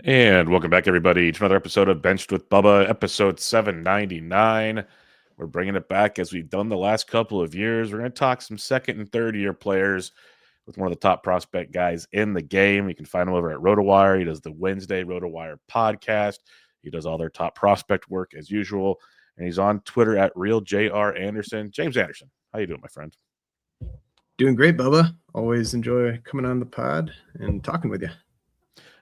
And welcome back, everybody, to another episode of Benched with Bubba, episode 799. We're bringing it back as we've done the last couple of years. We're going to talk some second and third year players with one of the top prospect guys in the game. You can find him over at RotoWire. He does the Wednesday RotoWire podcast. He does all their top prospect work as usual. And he's on Twitter at RealJRAnderson. James Anderson, how you doing, my friend? Doing great, Bubba. Always enjoy coming on the pod and talking with you.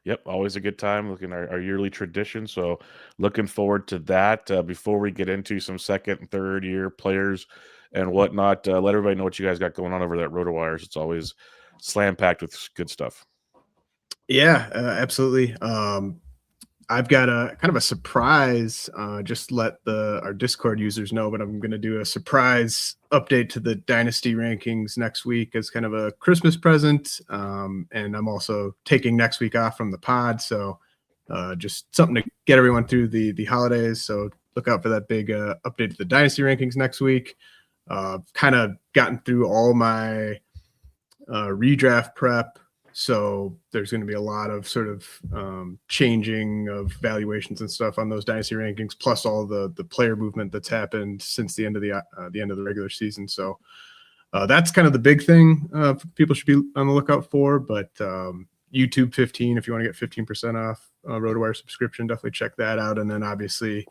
Yep, always a good time. Looking at our yearly tradition. So looking forward to that. Before we get into some second and third year players and whatnot, let everybody know what you guys got going on over there at RotoWires. It's always slam packed with good stuff. Yeah, absolutely. I've got a kind of a surprise. Just let our Discord users know, but I'm going to do a surprise update to the Dynasty rankings next week as kind of a Christmas present. And I'm also taking next week off from the pod, so just something to get everyone through the holidays. So look out for that big update to the Dynasty rankings next week. Kind of gotten through all my redraft prep. So there's going to be a lot of sort of changing of valuations and stuff on those dynasty rankings, plus all the player movement that's happened since the end of the regular season. So that's kind of the big thing people should be on the lookout for. But YouTube 15, if you want to get 15% off RotoWire subscription, definitely check that out. And then obviously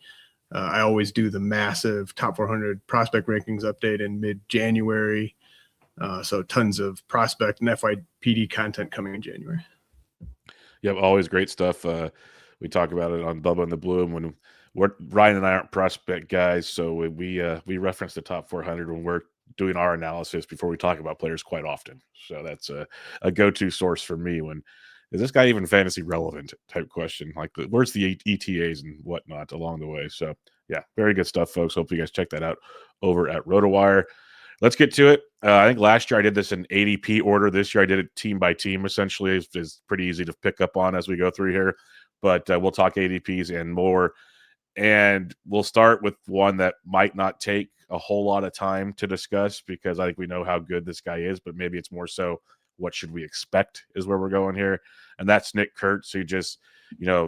I always do the massive top 400 prospect rankings update in mid-January. So tons of prospect and FYPD content coming in January. Yep, always great stuff. We talk about it on Bubba and the Bloom when Ryan and I aren't prospect guys, so we reference the top 400 when we're doing our analysis before we talk about players quite often. So that's a go-to source for me when is this guy even fantasy relevant type question, like where's the ETAs and whatnot along the way. So yeah, very good stuff, folks. Hope you guys check that out over at RotoWire. Let's get to it. I think last year I did this in ADP order. This year I did it team by team, essentially. It's pretty easy to pick up on as we go through here. But we'll talk ADPs and more. And we'll start with one that might not take a whole lot of time to discuss because I think we know how good this guy is, but maybe it's more so what should we expect is where we're going here. And that's Nick Kurtz, who just,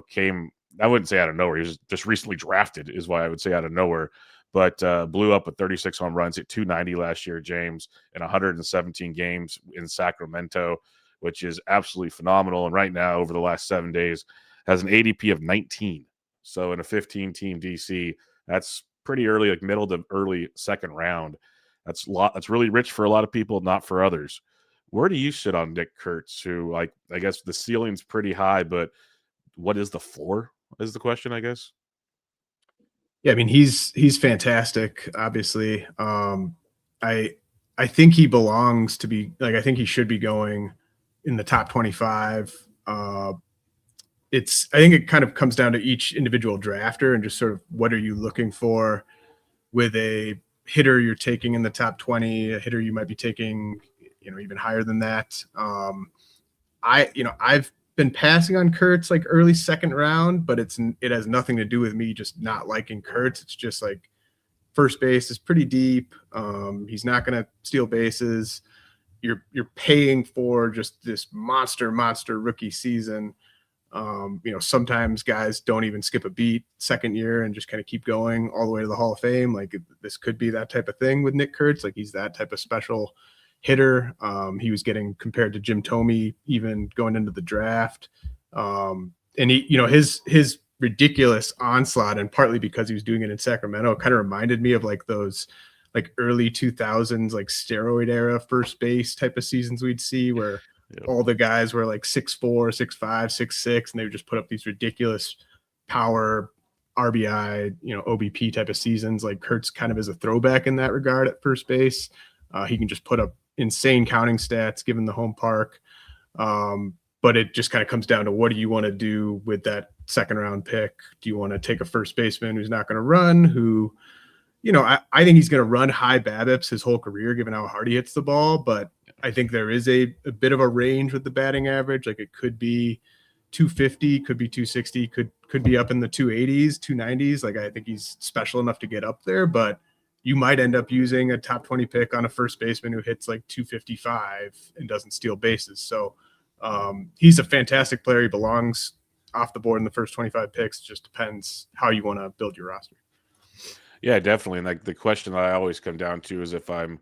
came, I wouldn't say out of nowhere. He was just recently drafted is why I would say out of nowhere. But blew up with 36 home runs at 290 last year, James, in 117 games in Sacramento, which is absolutely phenomenal. And right now, over the last 7 days, has an ADP of 19. So in a 15-team DC, that's pretty early, like middle to early second round. That's really rich for a lot of people, not for others. Where do you sit on Nick Kurtz, who, like, I guess the ceiling's pretty high, but what is the floor is the question, I guess? Yeah, I mean he's fantastic. Obviously, I think he belongs to be like I think he should be going in the top 25. I think it kind of comes down to each individual drafter and just sort of what are you looking for with a hitter you're taking in the top 20, a hitter you might be taking, even higher than that. I've been passing on Kurtz like early second round, but it has nothing to do with me just not liking Kurtz. It's just like first base is pretty deep. He's not going to steal bases. You're paying for just this monster rookie season. Sometimes guys don't even skip a beat second year and just kind of keep going all the way to the Hall of Fame. Like this could be that type of thing with Nick Kurtz. Like he's that type of special hitter. He was getting compared to Jim Thome even going into the draft. And he, his ridiculous onslaught, and partly because he was doing it in Sacramento, kind of reminded me of like those like early 2000s, like steroid era first base type of seasons we'd see where all the guys were like 6'4", 6'5", 6'6", and they would just put up these ridiculous power RBI, OBP type of seasons. Like Kurtz kind of is a throwback in that regard at first base. He can just put up insane counting stats given the home park. But it just kind of comes down to what do you want to do with that second round pick? Do you want to take a first baseman who's not going to run, who, I think he's going to run high BABIPs his whole career, given how hard he hits the ball. But I think there is a bit of a range with the batting average. Like it could be 250, could be 260, could be up in the 280s, 290s. Like I think he's special enough to get up there, but you might end up using a top 20 pick on a first baseman who hits like 255 and doesn't steal bases. So he's a fantastic player. He belongs off the board in the first 25 picks. It just depends how you want to build your roster. Yeah, definitely. And like the question that I always come down to is if I'm,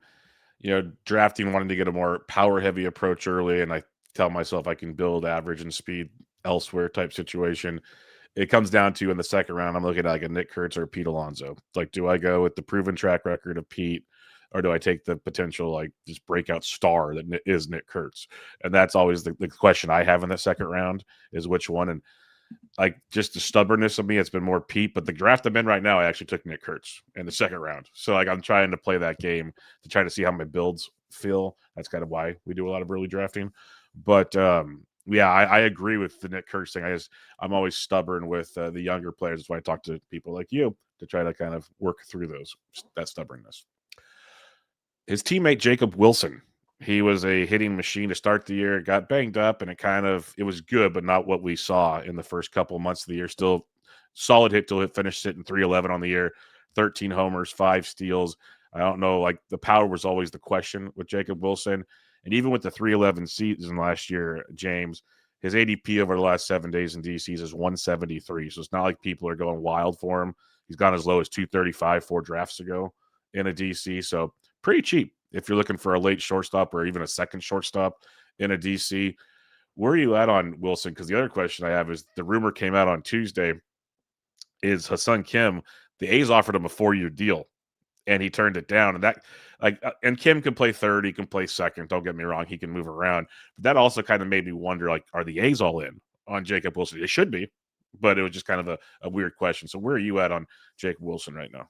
drafting wanting to get a more power heavy approach early, and I tell myself I can build average and speed elsewhere type situation. It comes down to in the second round, I'm looking at like a Nick Kurtz or a Pete Alonso. Like, do I go with the proven track record of Pete, or do I take the potential like just breakout star that is Nick Kurtz? And that's always the question I have in the second round is which one. And like just the stubbornness of me, it's been more Pete. But the draft I'm in right now, I actually took Nick Kurtz in the second round. So like I'm trying to play that game to try to see how my builds feel. That's kind of why we do a lot of early drafting. But yeah, I agree with the Nick Kurtz thing. I'm always stubborn with the younger players. That's why I talk to people like you to try to kind of work through that stubbornness. His teammate Jacob Wilson, he was a hitting machine to start the year, got banged up, and it was good, but not what we saw in the first couple of months of the year. Still solid hit till it finished sitting 311 on the year, 13 homers, 5 steals. I don't know, like the power was always the question with Jacob Wilson. And even with the 311 season last year, James, his ADP over the last 7 days in DCs is 173. So it's not like people are going wild for him. He's gone as low as 235 4 drafts ago in a DC. So pretty cheap if you're looking for a late shortstop or even a second shortstop in a DC. Where are you at on Wilson? Because the other question I have is the rumor came out on Tuesday is Hassan Kim. The A's offered him a 4-year deal and he turned it down. And and Kim can play third, he can play second. Don't get me wrong, he can move around. But that also kind of made me wonder, like, are the A's all in on Jacob Wilson? They should be, but it was just kind of a weird question. So where are you at on Jacob Wilson right now?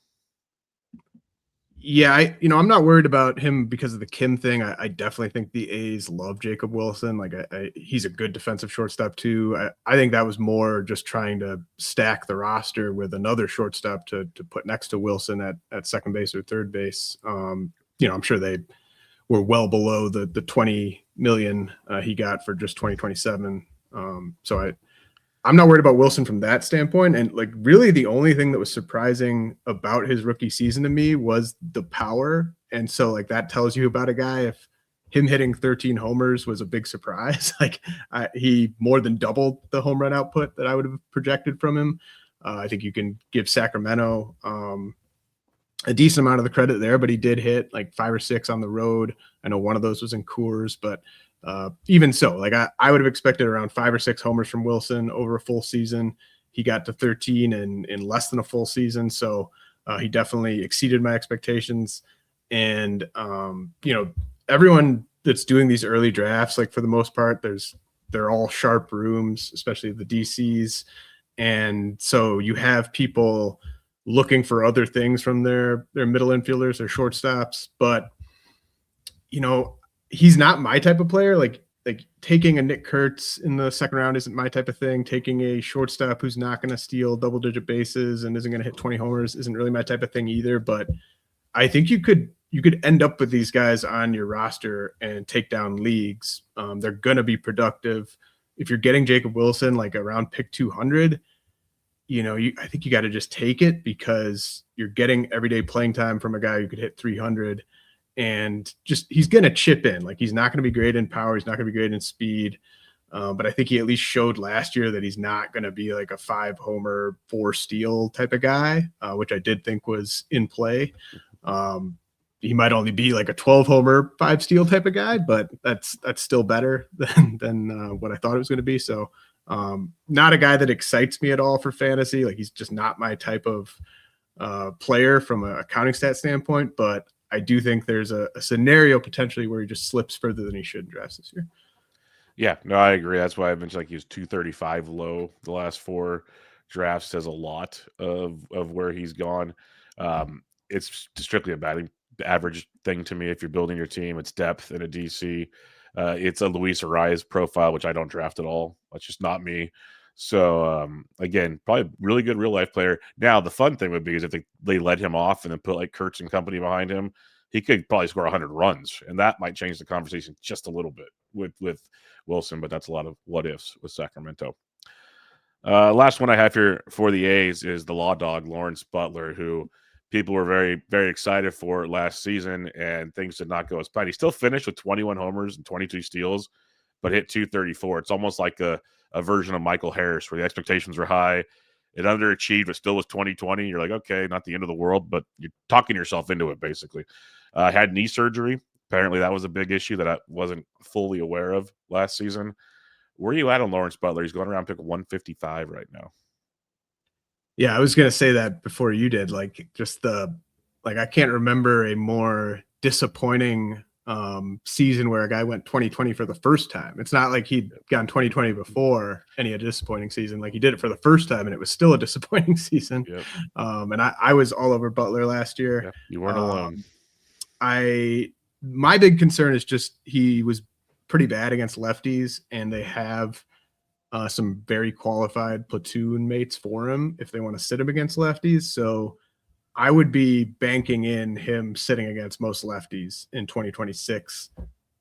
Yeah, I'm not worried about him because of the Kim thing. I definitely think the A's love Jacob Wilson. Like, he's a good defensive shortstop too. I think that was more just trying to stack the roster with another shortstop to put next to Wilson at second base or third base. I'm sure they were well below the 20 million he got for just 2027. So I'm not worried about Wilson from that standpoint. And like really the only thing that was surprising about his rookie season to me was the power. And so like that tells you about a guy. If him hitting 13 homers was a big surprise, like he more than doubled the home run output that I would have projected from him. I think you can give Sacramento a decent amount of the credit there, but he did hit like 5 or 6 on the road. I know one of those was in Coors, but even so, like I would have expected around 5 or 6 homers from Wilson over a full season. He got to 13 in less than a full season. So he definitely exceeded my expectations. And, everyone that's doing these early drafts, like for the most part, they're all sharp rooms, especially the DCs. And so you have people looking for other things from their middle infielders or shortstops, but he's not my type of player. Like taking a Nick Kurtz in the second round isn't my type of thing. Taking a shortstop who's not going to steal double-digit bases and isn't going to hit 20 homers isn't really my type of thing either. But I think you could end up with these guys on your roster and take down leagues. They're going to be productive. If you're getting Jacob Wilson like around pick 200, I think you got to just take it because you're getting everyday playing time from a guy who could hit 300. And just he's going to chip in. Like he's not going to be great in power. He's not going to be great in speed. But I think he at least showed last year that he's not going to be like a 5-homer, 4-steal type of guy, which I did think was in play. He might only be like a 12-homer, 5-steal type of guy, but that's still better than what I thought it was going to be. So not a guy that excites me at all for fantasy. Like he's just not my type of player from a counting stat standpoint, but I do think there's a scenario potentially where he just slips further than he should in drafts this year. Yeah, no, I agree. That's why I mentioned like he was 235 low the last 4 drafts says a lot of where he's gone. It's strictly a batting average thing to me. If you're building your team, it's depth in a DC. It's a Luis Arias profile, which I don't draft at all. That's just not me. So again, probably really good real life player. Now the fun thing would be is if they let him off and then put like Kurtz and company behind him, he could probably score 100 runs, and that might change the conversation just a little bit with Wilson. But that's a lot of what ifs with Sacramento. Last one I have here for the A's is the Law Dog, Lawrence Butler, who people were very, very excited for last season, and things did not go as planned. He still finished with 21 homers and 22 steals, but hit 234. It's almost like a a version of Michael Harris where the expectations were high. It underachieved, but still was 2020. You're like, okay, not the end of the world, but you're talking yourself into it, basically. Had knee surgery. Apparently, that was a big issue that I wasn't fully aware of last season. Where are you at on Lawrence Butler? He's going around pick 155 right now. Yeah, I was gonna say that before you did. Like, just I can't remember a more disappointing season where a guy went 2020 for the first time. It's not like he'd gone 2020 before and he had a disappointing season. Like, he did it for the first time and it was still a disappointing season. Yep. And I was all over Butler last year. Yep. You weren't alone. My big concern is just he was pretty bad against lefties, and they have some very qualified platoon mates for him if they want to sit him against lefties. So I would be banking in him sitting against most lefties in 2026,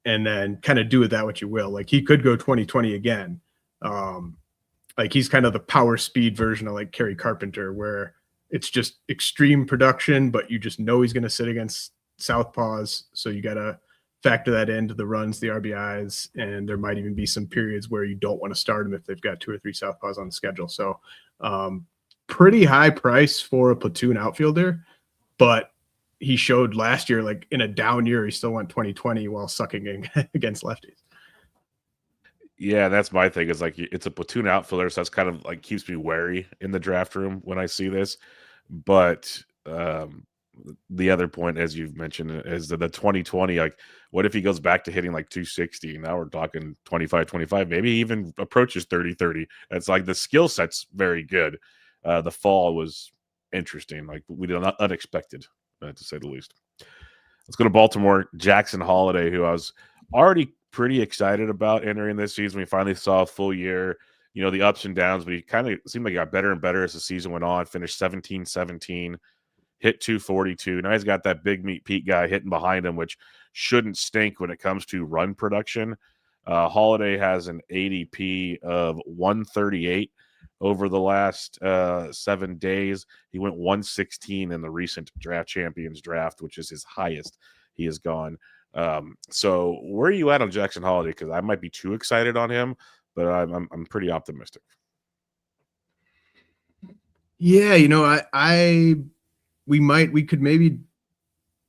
and then kind of do with that what you will. Like, he could go 2020 again. Like, he's kind of the power speed version of like Kerry Carpenter, where it's just extreme production, but you just know he's going to sit against southpaws. So you got to factor that into the runs, the RBIs, and there might even be some periods where you don't want to start them if they've got 2 or 3 southpaws on the schedule. So pretty high price for a platoon outfielder, but he showed last year, like in a down year, he still went 2020 while sucking against lefties. Yeah, that's my thing. Is like it's a platoon outfielder, so that's kind of like keeps me wary in the draft room when I see this. But the other point, as you've mentioned, is that the 2020, like, what if he goes back to hitting like 260? Now we're talking 25, maybe even approaches 30. It's like the skill set's very good. The fall was interesting, like we did not unexpected, to say the least. Let's go to Baltimore. Jackson Holiday, who I was already pretty excited about entering this season. We finally saw a full year, the ups and downs, but he kind of seemed like he got better and better as the season went on, finished 17-17. Hit 242. Now he's got that big meat Pete guy hitting behind him, which shouldn't stink when it comes to run production. Holiday has an ADP of 138 over the last 7 days. He went 116 in the recent Draft Champions draft, which is his highest he has gone. So where are you at on Jackson Holiday? Because I might be too excited on him, but I'm pretty optimistic. Yeah, we could maybe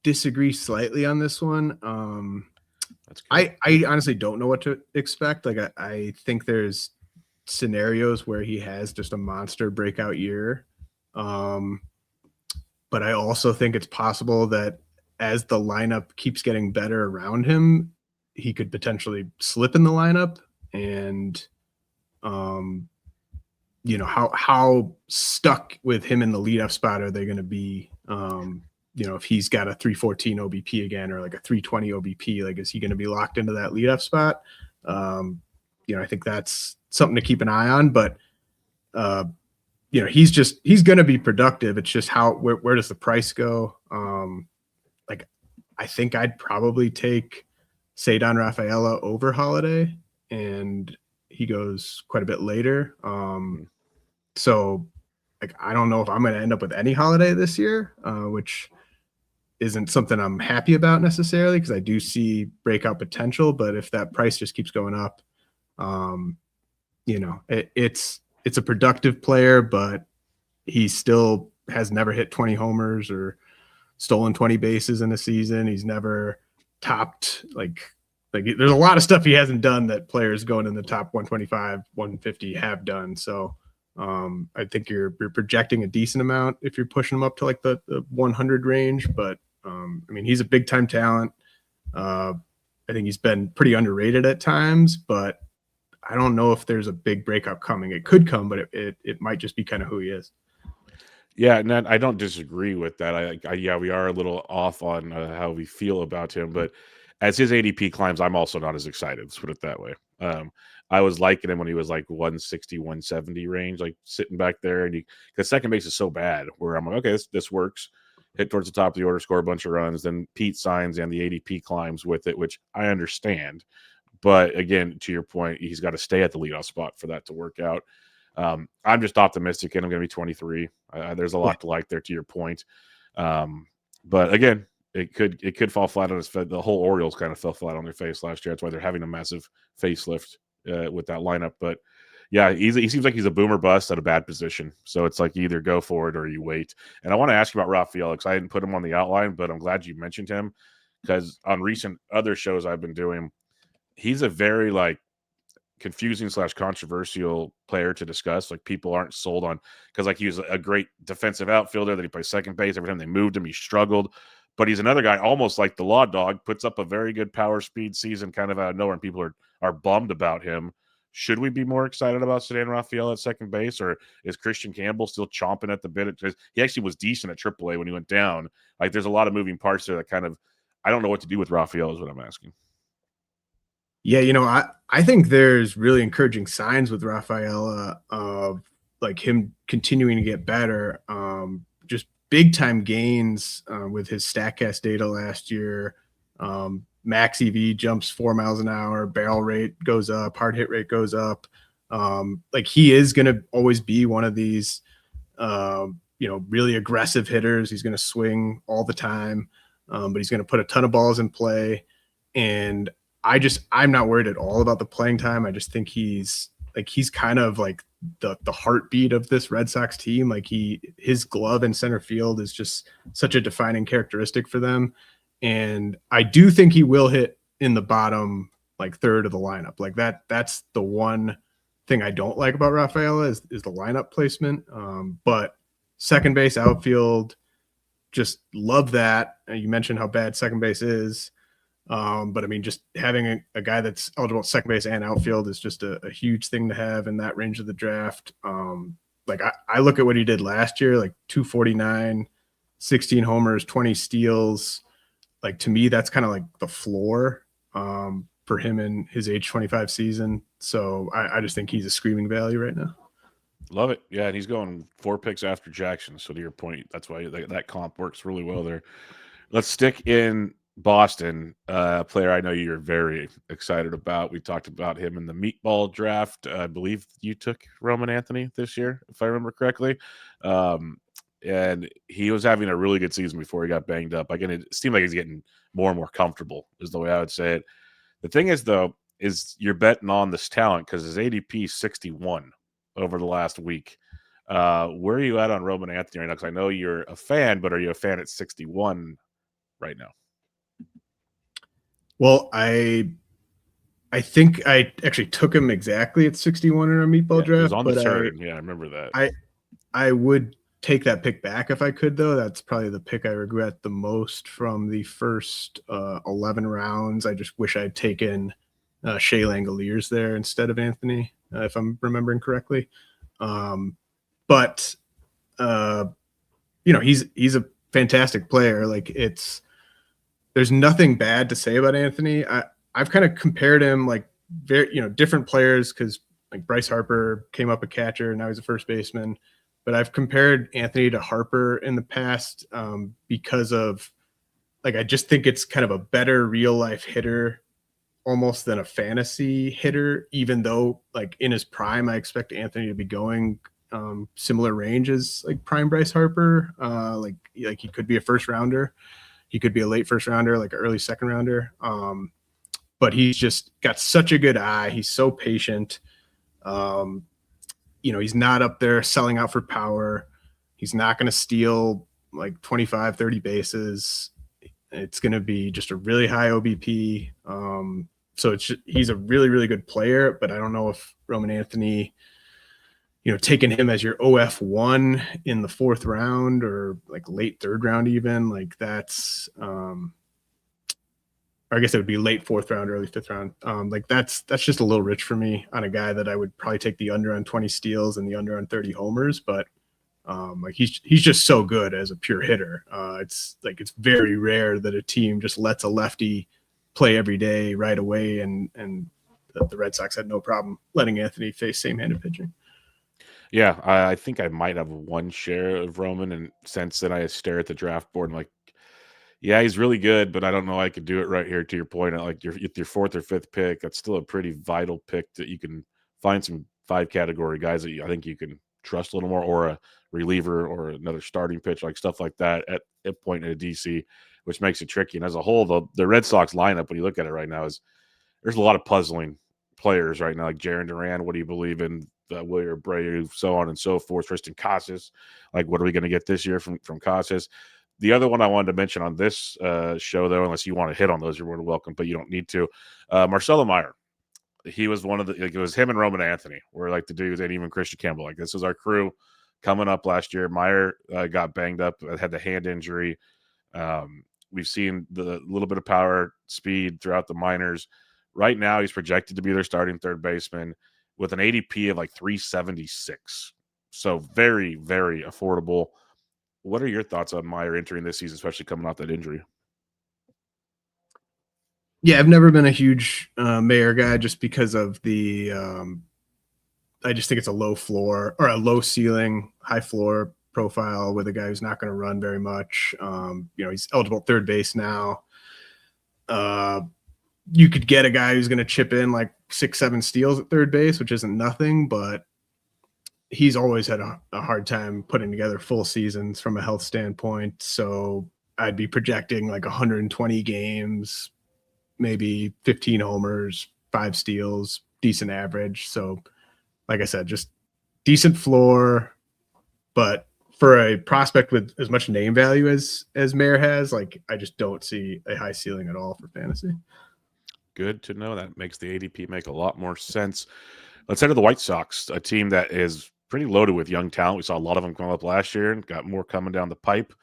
disagree slightly on this one. That's good. I honestly don't know what to expect. Like, I think there's scenarios where he has just a monster breakout year. But I also think it's possible that as the lineup keeps getting better around him, he could potentially slip in the lineup. And how stuck with him in the leadoff spot are they going to be? If he's got a 314 OBP again, or like a 320 OBP, like, is he going to be locked into that leadoff spot? I think that's something to keep an eye on, but he's going to be productive. It's just where does the price go? I think I'd probably take Cedar Rafaela over Holiday, and he goes quite a bit later. So, like, I don't know if I'm going to end up with any Holiday this year, which isn't something I'm happy about necessarily, because I do see breakout potential. But if that price just keeps going up, it's a productive player, but he still has never hit 20 homers or stolen 20 bases in a season. He's never topped like there's a lot of stuff he hasn't done that players going in the top 125, 150 have done. So I think you're projecting a decent amount if you're pushing him up to like the 100 range. But he's a big time talent. I think he's been pretty underrated at times, but I don't know if there's a big breakout coming. It could come, but it might just be kind of who he is. Yeah, and I don't disagree with that. Yeah, we are a little off on how we feel about him, but as his ADP climbs, I'm also not as excited. Let's put it that way. I was liking him when he was like 160, 170 range, like sitting back there, and because second base is so bad, where I'm like, okay, this works. Hit towards the top of the order, score a bunch of runs, then Pete signs and the ADP climbs with it, which I understand. But again, to your point, he's got to stay at the leadoff spot for that to work out. I'm just optimistic, and I'm going to be 23. There's a lot to like there, to your point. But again, it could fall flat on its face. The whole Orioles kind of fell flat on their face last year. That's why they're having a massive facelift with that lineup. But Yeah, he seems like he's a boomer bust at a bad position. So it's like you either go for it or you wait. And I want to ask you about Raphael because I didn't put him on the outline, but I'm glad you mentioned him because on recent other shows I've been doing, he's a very like confusing slash controversial player to discuss. Like people aren't sold on because like he was a great defensive outfielder that he plays second base. Every time they moved him, he struggled. But he's another guy, almost like the Law Dog, puts up a very good power speed season kind of out of nowhere, and people are bummed about him. Should we be more excited about Sedan Raphael at second base, or is Christian Campbell still chomping at the bit? Because he actually was decent at AAA when he went down. Like there's a lot of moving parts there that kind of I don't know what to do with Raphael is what I'm asking. Yeah, I think there's really encouraging signs with Rafaela of like him continuing to get better. Just big time gains with his Statcast data last year. Max EV jumps 4 miles an hour, barrel rate goes up, hard hit rate goes up. Like he is going to always be one of these, really aggressive hitters. He's going to swing all the time, but he's going to put a ton of balls in play. And I'm not worried at all about the playing time. I just think he's kind of like the heartbeat of this Red Sox team. Like his glove in center field is just such a defining characteristic for them. And I do think he will hit in the bottom like third of the lineup. Like that's the one thing I don't like about Rafaela is the lineup placement. But second base, outfield, just love that. You mentioned how bad second base is. But I mean, just having a guy that's eligible at second base and outfield is just a huge thing to have in that range of the draft. Like I look at what he did last year, like 249, 16 homers, 20 steals. Like to me, that's kind of like the floor for him in his age 25 season. So I just think he's a screaming value right now. Love it. Yeah, and he's going 4 picks after Jackson. So to your point, that's why that comp works really well there. Let's stick in Boston, a player I know you're very excited about. We talked about him in the meatball draft. I believe you took Roman Anthony this year, if I remember correctly. Um, and he was having a really good season before he got banged up. Again, it seemed like he's getting more and more comfortable, is the way I would say it. The thing is, though, is you're betting on this talent because his ADP is 61 over the last week. Where are you at on Roman Anthony right now? Because I know you're a fan, but are you a fan at 61 right now? Well, I think I actually took him exactly at 61 in our meatball Yeah, it was draft, on the but turn. Yeah, I remember that. I would take that pick back if I could, though. That's probably the pick I regret the most from the first 11 rounds. I just wish I'd taken Shea Langoliers there instead of Anthony, if I'm remembering correctly. But he's a fantastic player. Like there's nothing bad to say about Anthony. I've kind of compared him like very different players because like Bryce Harper came up a catcher, now he's a first baseman. But I've compared Anthony to Harper in the past because of like I just think it's kind of a better real life hitter almost than a fantasy hitter. Even though like in his prime, I expect Anthony to be going similar range as like prime Bryce Harper. Like he could be a first rounder, he could be a late first rounder, like an early second rounder. But he's just got such a good eye. He's so patient. He's not up there selling out for power. He's not going to steal like 25, 30 bases. It's going to be just a really high OBP. So he's a really, really good player, but I don't know if Roman Anthony, taking him as your OF1 in the fourth round or like late third round, even like that's, I guess it would be late fourth round, early fifth round. Like that's just a little rich for me on a guy that I would probably take the under on 20 steals and the under on 30 homers. But like he's just so good as a pure hitter. It's very rare that a team just lets a lefty play every day right away, and the Red Sox had no problem letting Anthony face same-handed pitching. Yeah, I think I might have one share of Roman, and since then I stare at the draft board and like, yeah, he's really good, but I don't know I could do it right here. To your point, like your fourth or fifth pick, that's still a pretty vital pick that you can find some 5 category guys that I think you can trust a little more, or a reliever or another starting pitch, like stuff like that at a point in a DC, which makes it tricky. And as a whole, the Red Sox lineup, when you look at it right now, is there's a lot of puzzling players right now, like Jaron Duran. What do you believe in William Abreu, so on and so forth. Tristan Casas, like what are we going to get this year from Casas? The other one I wanted to mention on this show, though, unless you want to hit on those, you're more than welcome, but you don't need to. Marcelo Meyer, he was one of the, like, it was him and Roman Anthony were like the dudes, and even Christian Campbell. Like, this was our crew coming up last year. Meyer got banged up, had the hand injury. We've seen the little bit of power, speed throughout the minors. Right now, he's projected to be their starting third baseman with an ADP of like 376. So very, very affordable. What are your thoughts on Meyer entering this season, especially coming off that injury? Yeah, I've never been a huge Mayer guy just because of the. I just think it's a low floor or a low ceiling, high floor profile with a guy who's not going to run very much. He's eligible at third base now. You could get a guy who's going to chip in like 6-7 steals at third base, which isn't nothing, but he's always had a hard time putting together full seasons from a health standpoint. So I'd be projecting like 120 games, maybe 15 homers, 5 steals, decent average. So, like I said, just decent floor, but for a prospect with as much name value as Mayer has, like I just don't see a high ceiling at all for fantasy. Good to know. That makes the ADP make a lot more sense. Let's head to the White Sox, a team that is pretty loaded with young talent. We saw a lot of them come up last year and got more coming down the pipe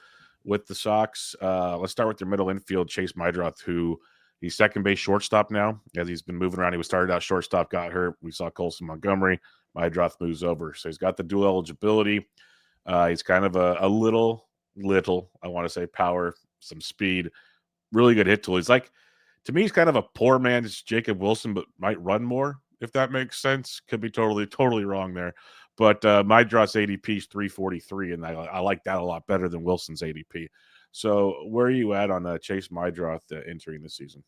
with the Sox. Let's start with their middle infield, Chase Meidroth, who he's second base shortstop now, as he's been moving around. He was started out shortstop, got hurt. We saw Colson Montgomery. Meidroth moves over. So he's got the dual eligibility. He's kind of a little, I want to say, power, some speed, really good hit tool. He's like, to me, he's kind of a poor man's Jacob Wilson, but might run more, if that makes sense. Could be totally wrong there. But Meidroth's ADP is 343, and I like that a lot better than Wilson's ADP. So where are you at on Chase Meidroth entering the season?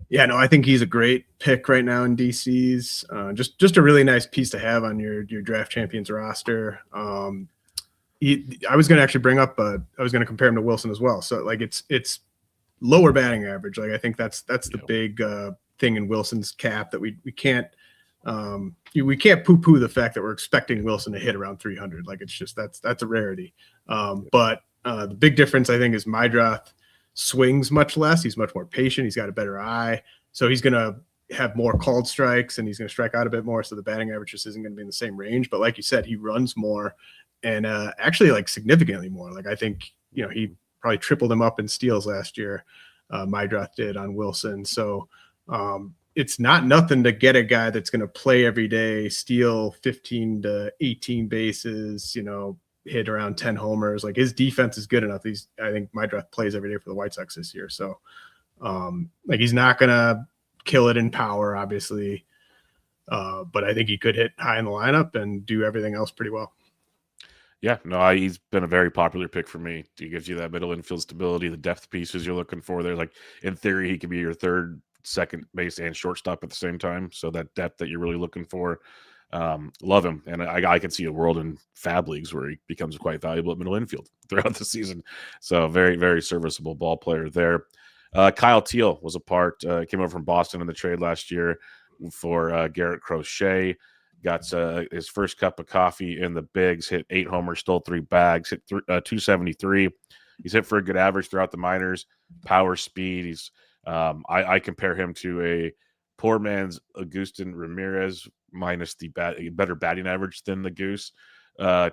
Yeah, no, I think he's a great pick right now in DC's. Just a really nice piece to have on your draft champions roster. I was going to actually bring up, I was going to compare him to Wilson as well. So like it's lower batting average. Like I think that's the big thing in Wilson's cap that we can't poo-poo the fact that we're expecting Wilson to hit around 300. Like it's just that's a rarity. But the big difference I think is Meidroth swings much less. He's much more patient. He's got a better eye, so he's going to have more called strikes and he's going to strike out a bit more. So the batting average just isn't going to be in the same range. But like you said, he runs more and actually like significantly more. Like I think he probably tripled him up in steals last year. Meidroth did on Wilson. So it's not nothing to get a guy that's going to play every day, steal 15 to 18 bases, hit around 10 homers. Like his defense is good enough. I think Meidroth plays every day for the White Sox this year. So like he's not going to kill it in power, obviously. But I think he could hit high in the lineup and do everything else pretty well. Yeah, no, he's been a very popular pick for me. He gives you that middle infield stability, the depth pieces you're looking for there. Like in theory, he could be your third, second base, and shortstop at the same time. So that depth that you're really looking for, love him. And I can see a world in fab leagues where he becomes quite valuable at middle infield throughout the season. So very, very serviceable ball player there. Kyle Teal was a part, came over from Boston in the trade last year for Garrett Crochet. Got his first cup of coffee in the bigs, hit 8 homers, stole 3 bags, hit 273. He's hit for a good average throughout the minors, power, speed. He's I compare him to a poor man's Agustin Ramirez minus the better batting average than the Goose.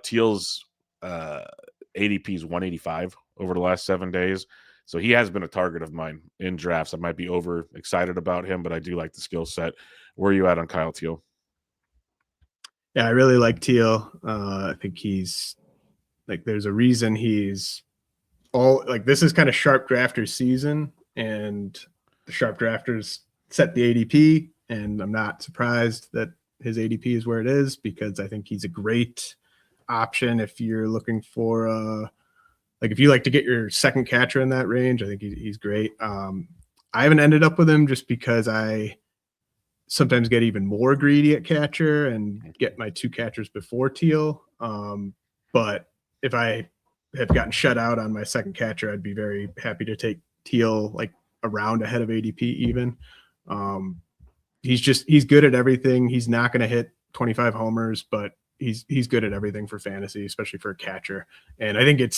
Teal's ADP is 185 over the last 7 days. So he has been a target of mine in drafts. I might be over excited about him, but I do like the skill set. Where are you at on Kyle Teal? Yeah, I really like Teal. I think he's like, there's a reason he's all like, this is kind of sharp drafters season, and the sharp drafters set the ADP. And I'm not surprised that his ADP is where it is, because I think he's a great option if you're looking for, like if you like to get your second catcher in that range. I think he's great. I haven't ended up with him just because I sometimes get even more greedy at catcher and get my 2 catchers before Teal. But if I have gotten shut out on my second catcher, I'd be very happy to take Teal like a round ahead of ADP even. He's good at everything. He's not going to hit 25 homers, but he's good at everything for fantasy, especially for a catcher. And I think it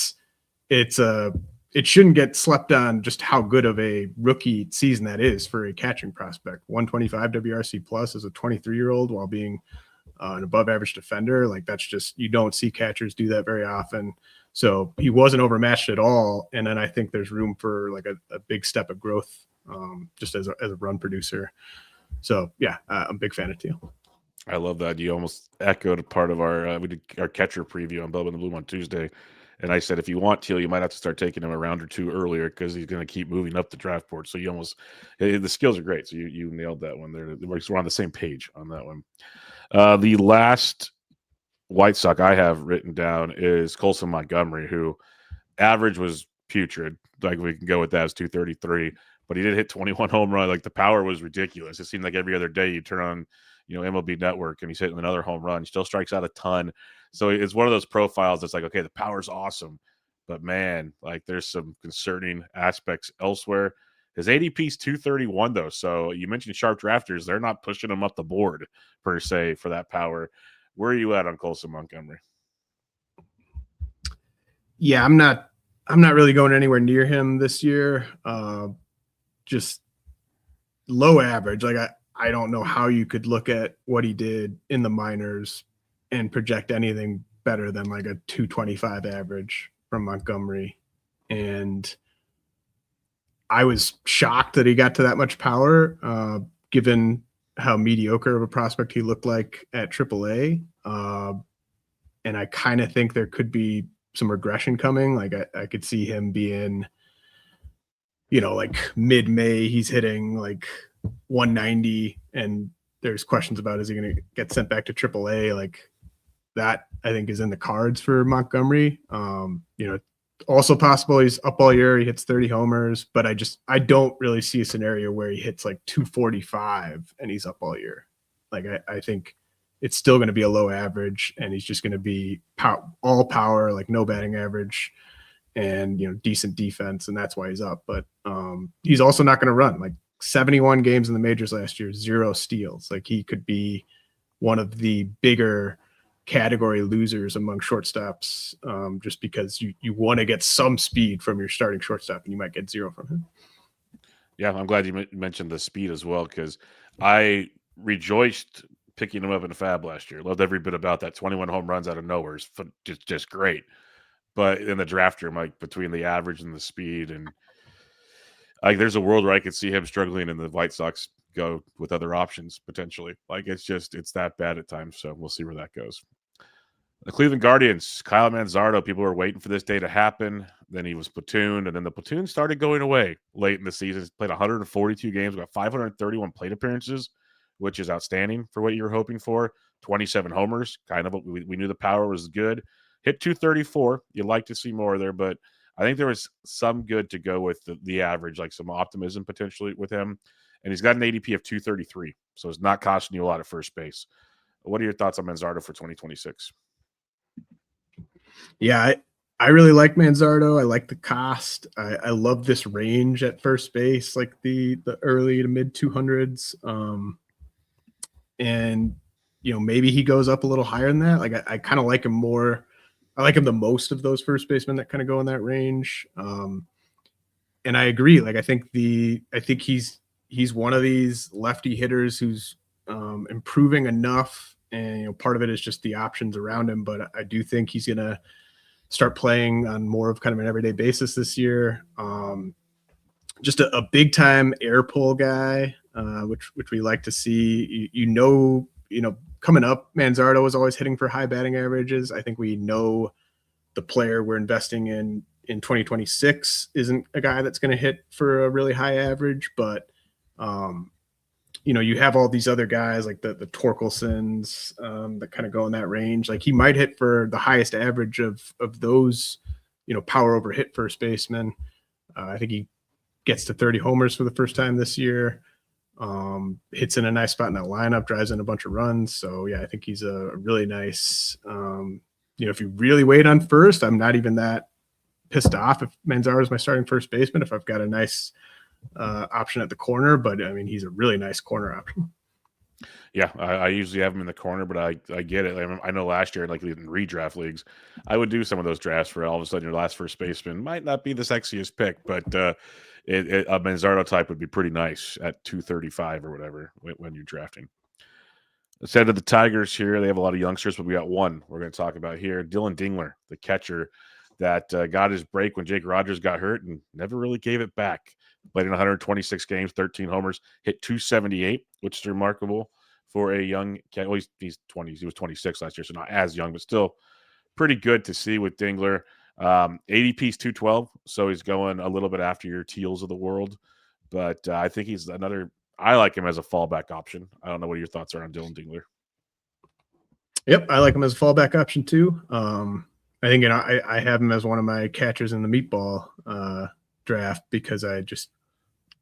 shouldn't get slept on just how good of a rookie season that is for a catching prospect. 125 WRC plus as a 23-year-old while being an above average defender. Like that's just, you don't see catchers do that very often. So he wasn't overmatched at all. And then I think there's room for like a big step of growth just as a run producer. So yeah, I'm a big fan of Teal. I love that. You almost echoed a part of our we did our catcher preview on Bubba and the Bloom on Tuesday, and I said if you want Teal, you might have to start taking him a round or two earlier because he's going to keep moving up the draft board. So you almost the skills are great. So you nailed that one there. We're on the same page on that one. The last White Sox I have written down is Colson Montgomery, who average was putrid. Like we can go with that as 233, but he did hit 21 home run. Like the power was ridiculous. It seemed like every other day you turn on, MLB Network and he's hitting another home run. He still strikes out a ton. So it's one of those profiles that's like, okay, the power's awesome, but man, like there's some concerning aspects elsewhere. His ADP is 231 though. So you mentioned sharp drafters. They're not pushing him up the board per se for that power. Where are you at on Colson Montgomery? Yeah, I'm not really going anywhere near him this year. Just low average. Like I don't know how you could look at what he did in the minors and project anything better than like a 225 average from Montgomery. And I was shocked that he got to that much power, given how mediocre of a prospect he looked like at AAA. And I kind of think there could be some regression coming. Like I could see him being, like mid-May, he's hitting like 190, and there's questions about, is he going to get sent back to AAA? Like that, I think, is in the cards for Montgomery. Also possible he's up all year, he hits 30 homers, but I don't really see a scenario where he hits like 245 and he's up all year. Like I think it's still going to be a low average, and he's just going to be all power, like no batting average, and decent defense, and that's why he's up. But he's also not going to run. Like 71 games in the majors last year, 0 steals. Like he could be one of the bigger category losers among shortstops, just because you want to get some speed from your starting shortstop, and you might get 0 from him. Yeah, I'm glad you mentioned the speed as well, because I rejoiced picking him up in a fab last year. Loved every bit about that. 21 home runs out of nowhere is just great. But in the draft room, like between the average and the speed, and like there's a world where I could see him struggling, and the White Sox go with other options potentially. Like it's that bad at times. So we'll see where that goes. The Cleveland Guardians, Kyle Manzardo, people were waiting for this day to happen. Then he was platooned, and then the platoon started going away late in the season. He's played 142 games, got 531 plate appearances, which is outstanding for what you were hoping for. 27 homers, kind of. We knew the power was good. Hit 234. You'd like to see more there, but I think there was some good to go with the average, like some optimism potentially with him. And he's got an ADP of 233, so it's not costing you a lot at first base. What are your thoughts on Manzardo for 2026? Yeah, I really like Manzardo. I like the cost. I love this range at first base, like the early to mid 200s. And maybe he goes up a little higher than that. Like I kind of like him more. I like him the most of those first basemen that kind of go in that range. And I agree. Like I think he's one of these lefty hitters who's improving enough, and part of it is just the options around him. But I do think he's gonna start playing on more of kind of an everyday basis this year. Just a big time air pull guy, which we like to see. Coming up, Manzardo was always hitting for high batting averages. I think we know the player we're investing in 2026 isn't a guy that's going to hit for a really high average, but you have all these other guys like the Torkelsons that kind of go in that range. Like he might hit for the highest average of those, power over hit first baseman. I think he gets to 30 homers for the first time this year. Hits in a nice spot in that lineup, drives in a bunch of runs. So yeah, I think he's a really nice, if you really wait on first, I'm not even that pissed off if Manzardo is my starting first baseman, if I've got a nice option at the corner, but I mean, he's a really nice corner option. Yeah, I usually have him in the corner, but I get it. I know last year, like in redraft leagues, I would do some of those drafts where all of a sudden your last first baseman might not be the sexiest pick, but a Manzardo type would be pretty nice at 235 or whatever when you're drafting. Instead of the Tigers here, they have a lot of youngsters, but we got one we're going to talk about here. Dylan Dingler, the catcher that got his break when Jake Rogers got hurt and never really gave it back. Played in 126 games, 13 homers, hit 278, which is remarkable for a young cat. Well, he's 20. He was 26 last year, so not as young, but still pretty good to see with Dingler. ADP's 212, so he's going a little bit after your Teals of the world. But I think he's another. I like him as a fallback option. I don't know what your thoughts are on Dylan Dingler. Yep, I like him as a fallback option too. I think I have him as one of my catchers in the meatball draft because I just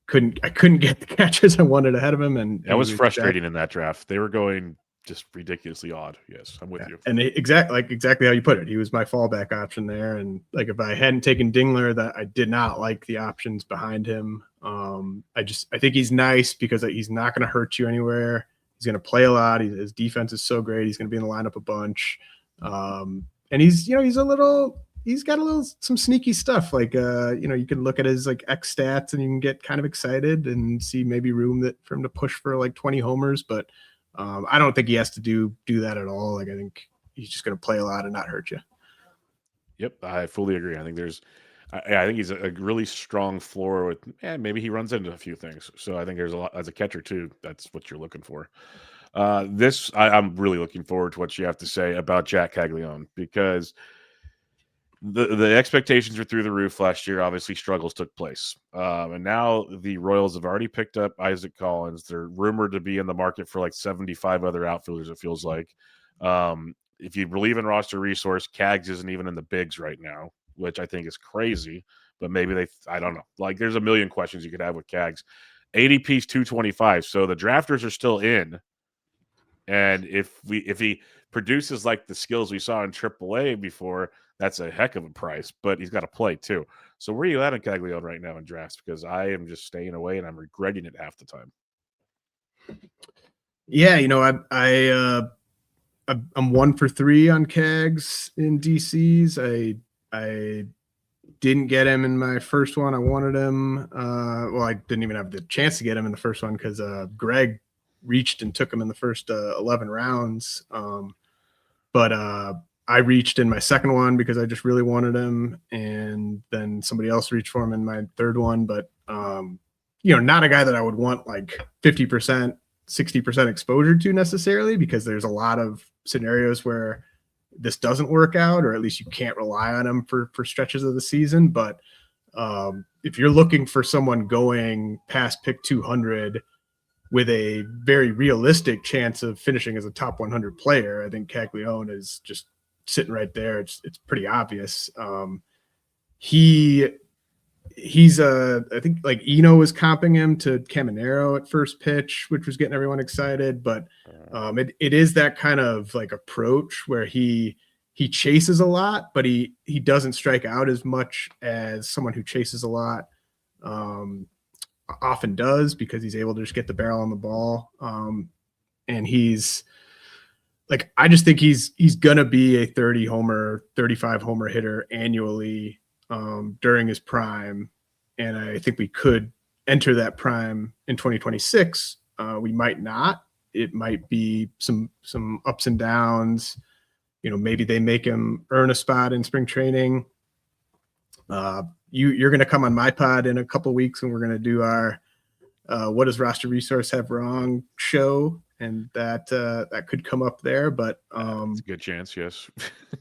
couldn't get the catchers I wanted ahead of him, and that was frustrating in that draft. They were going just ridiculously odd. Yes, I'm with you. And exactly how you put it. He was my fallback option there, and like if I hadn't taken Dingler, that I did not like the options behind him. I think he's nice because he's not going to hurt you anywhere. He's going to play a lot. His defense is so great. He's going to be in the lineup a bunch. And he's got some sneaky stuff. Like, you can look at his like X stats and you can get kind of excited and see maybe room for him to push for like 20 homers. But I don't think he has to do that at all. Like, I think he's just going to play a lot and not hurt you. Yep, I fully agree. I think he's a really strong floor with, maybe he runs into a few things. So I think there's a lot as a catcher too. That's what you're looking for. I'm really looking forward to what you have to say about Jack Caglione because the expectations were through the roof last year. Obviously, struggles took place, and now the Royals have already picked up Isaac Collins. They're rumored to be in the market for like 75 other outfielders. It feels like. If you believe in roster resource, Cags isn't even in the bigs right now, which I think is crazy. But maybe I don't know. Like, there's a million questions you could have with Cags. ADP's 225, so the drafters are still in. And if he produces like the skills we saw in AAA before, that's a heck of a price. But he's got to play too. So where are you at in Caglione right now in drafts? Because I am just staying away and I'm regretting it half the time. Yeah, I'm 1 for 3 on Cags in DCs. I didn't get him in my first one. I wanted him. Well, I didn't even have the chance to get him in the first one because Greg reached and took him in the first 11 rounds. But I reached in my second one because I just really wanted him. And then somebody else reached for him in my third one. But, not a guy that I would want like 50%, 60% exposure to necessarily, because there's a lot of scenarios where this doesn't work out, or at least you can't rely on him for stretches of the season. But if you're looking for someone going past pick 200 with a very realistic chance of finishing as a top 100 player, I think Caglione is just sitting right there. It's pretty obvious. He's I think like Eno was comping him to Caminero at first pitch, which was getting everyone excited. But it is that kind of like approach where he chases a lot, but he doesn't strike out as much as someone who chases a lot often does, because he's able to just get the barrel on the ball. And he's like, I just think he's gonna be a 30 homer, 35 homer hitter annually during his prime. And I think we could enter that prime in 2026. We might not. It might be some ups and downs. Maybe they make him earn a spot in spring training. You're going to come on my pod in a couple of weeks, and we're going to do our what does roster resource have wrong show, and that could come up there. But it's a good chance, yes.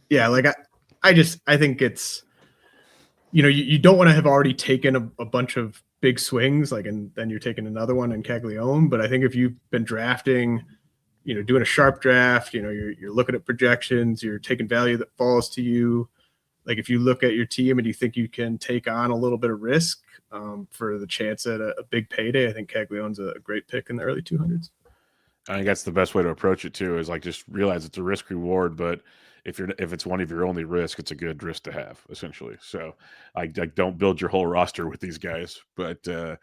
Yeah, like I think it's, you don't want to have already taken a bunch of big swings, like, and then you're taking another one in Caglione. But I think if you've been drafting, doing a sharp draft, you're looking at projections, you're taking value that falls to you. Like, if you look at your team and you think you can take on a little bit of risk for the chance at a big payday, I think Caglione's a great pick in the early 200s. I think that's the best way to approach it too, is like just realize it's a risk reward. But if it's one of your only risk, it's a good risk to have essentially. So I don't build your whole roster with these guys, but the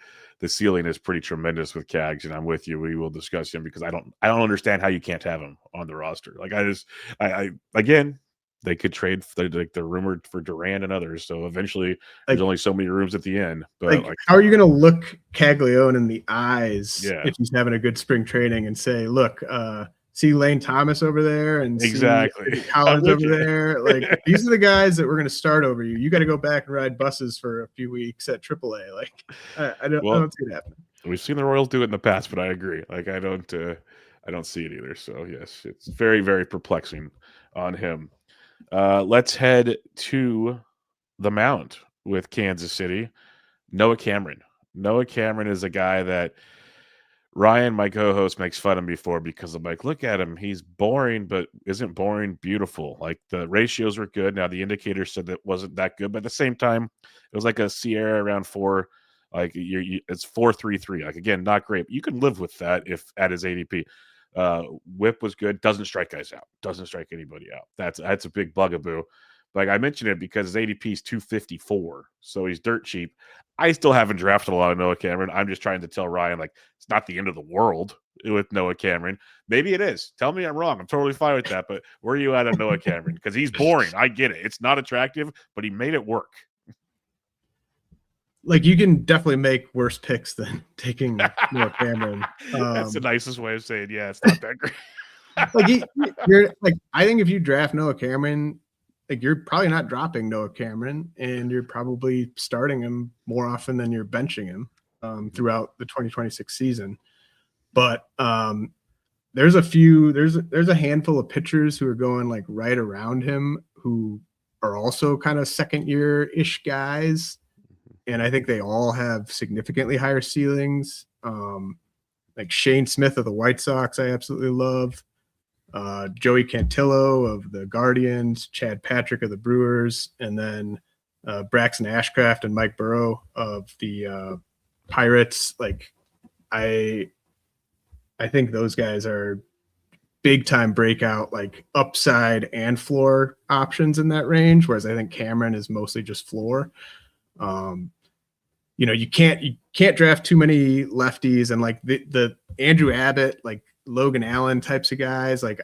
ceiling is pretty tremendous with Cags, and I'm with you. We will discuss him because I don't understand how you can't have him on the roster. Like I again. They could trade. They're rumored for Durant and others. So eventually, there's Like only so many rooms at the end. But like, how are you going to look Caglione in the eyes yeah, if he's having a good spring training and say, look, see Lane Thomas over there and see exactly. I'm Collins with over you. there? Like, these are the guys that we're going to start over you. You got to go back and ride buses for a few weeks at AAA. Like, I Well, don't see it happening. we've seen the Royals do it in the past, but I agree. Like, I don't see it either. So yes, it's very, very perplexing on him. Let's head to the mound with Kansas City. Noah Cameron. Noah Cameron is a guy that Ryan, my co-host, makes fun of me for because I'm like, look at him. He's boring, but isn't boring beautiful? Like the ratios were good. Now the indicator said that wasn't that good, but at the same time, it was like a Sierra around 4. Like it's 4.33. Like again, not great. But you can live with that if at his ADP. Whip was good. Doesn't strike guys out. Doesn't strike anybody out. That's a big bugaboo. Like I mentioned it because his ADP is 254, so he's dirt cheap. I still haven't drafted a lot of Noah Cameron. I'm just trying to tell Ryan like it's not the end of the world with Noah Cameron. Maybe it is. Tell me I'm wrong. I'm totally fine with that. But where are you at on Noah Cameron? Because he's boring. I get it. It's not attractive, but he made it work. Like, you can definitely make worse picks than taking Noah Cameron. That's the nicest way of saying, yeah, it's not that great. You're like, I think if you draft Noah Cameron, like, you're probably not dropping Noah Cameron, and you're probably starting him more often than you're benching him throughout the 2026 season. But there's a handful of pitchers who are going like right around him who are also kind of second year ish guys, and I think they all have significantly higher ceilings. Like Shane Smith of the White Sox, I absolutely love. Joey Cantillo of the Guardians, Chad Patrick of the Brewers, and then Braxton Ashcraft and Mike Burrow of the Pirates. Like, I think those guys are big time breakout, like upside and floor options in that range. Whereas I think Cameron is mostly just floor. You can't draft too many lefties, and like the Andrew Abbott, like Logan Allen types of guys. Like,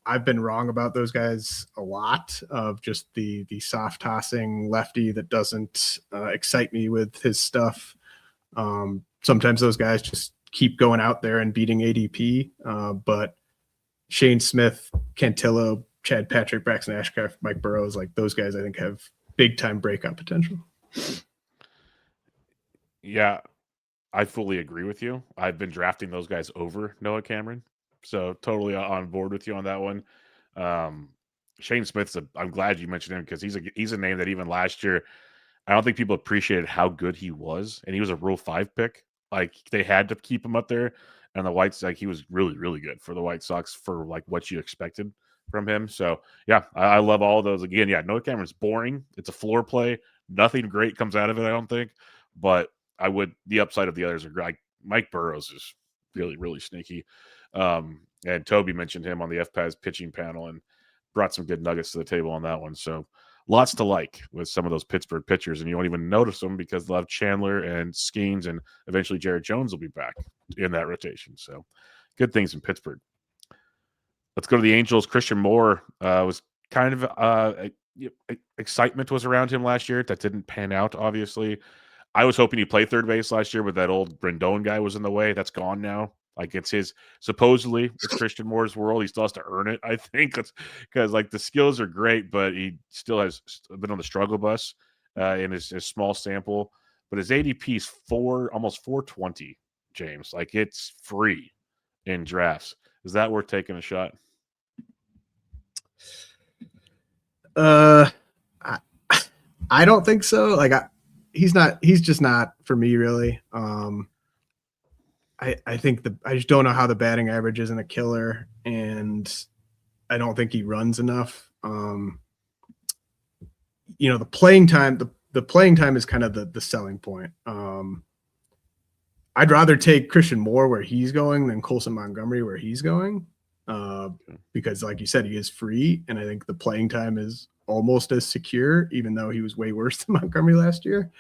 I've been wrong about those guys a lot, of just the soft tossing lefty that doesn't excite me with his stuff. Sometimes those guys just keep going out there and beating ADP. But Shane Smith, Cantillo, Chad Patrick, Braxton Ashcraft, Mike Burrows, like those guys, I think have big time breakout potential. Yeah, I fully agree with you. I've been drafting those guys over Noah Cameron, so totally on board with you on that one. Um, Shane Smith's I'm glad you mentioned him because he's a name that even last year I don't think people appreciated how good he was, and he was a Rule 5 pick. Like they had to keep him up there, and the Whites like he was really really good for the White Sox for like what you expected from him. So yeah, I love all those. Again, yeah, Noah Cameron's boring. It's a floor play. Nothing great comes out of it, I don't think. But the upside of the others are great. Mike Burrows is really really sneaky. And Toby mentioned him on the FPAS pitching panel and brought some good nuggets to the table on that one. So lots to like with some of those Pittsburgh pitchers, and you won't even notice them because they'll have Chandler and Skeens, and eventually Jared Jones will be back in that rotation. So good things in Pittsburgh. Let's go to the Angels. Christian Moore was kind of excitement was around him last year. That didn't pan out, obviously. I was hoping he'd play third base last year, but that old Rendon guy was in the way. That's gone now. Like supposedly it's Christian Moore's world. He still has to earn it, I think. It's because like the skills are great, but he still has been on the struggle bus in his small sample. But his ADP is almost 420, James. Like it's free in drafts. Is that worth taking a shot? I, I don't think so. Like, he's just not for me, really. I think I just don't know how the batting average isn't a killer, and I don't think he runs enough. The playing time, the playing time is kind of the selling point. I'd rather take Christian Moore where he's going than Colson Montgomery where he's going. uh, Okay. because, like you said, he is free, and I think the playing time is almost as secure, even though he was way worse than Montgomery last year.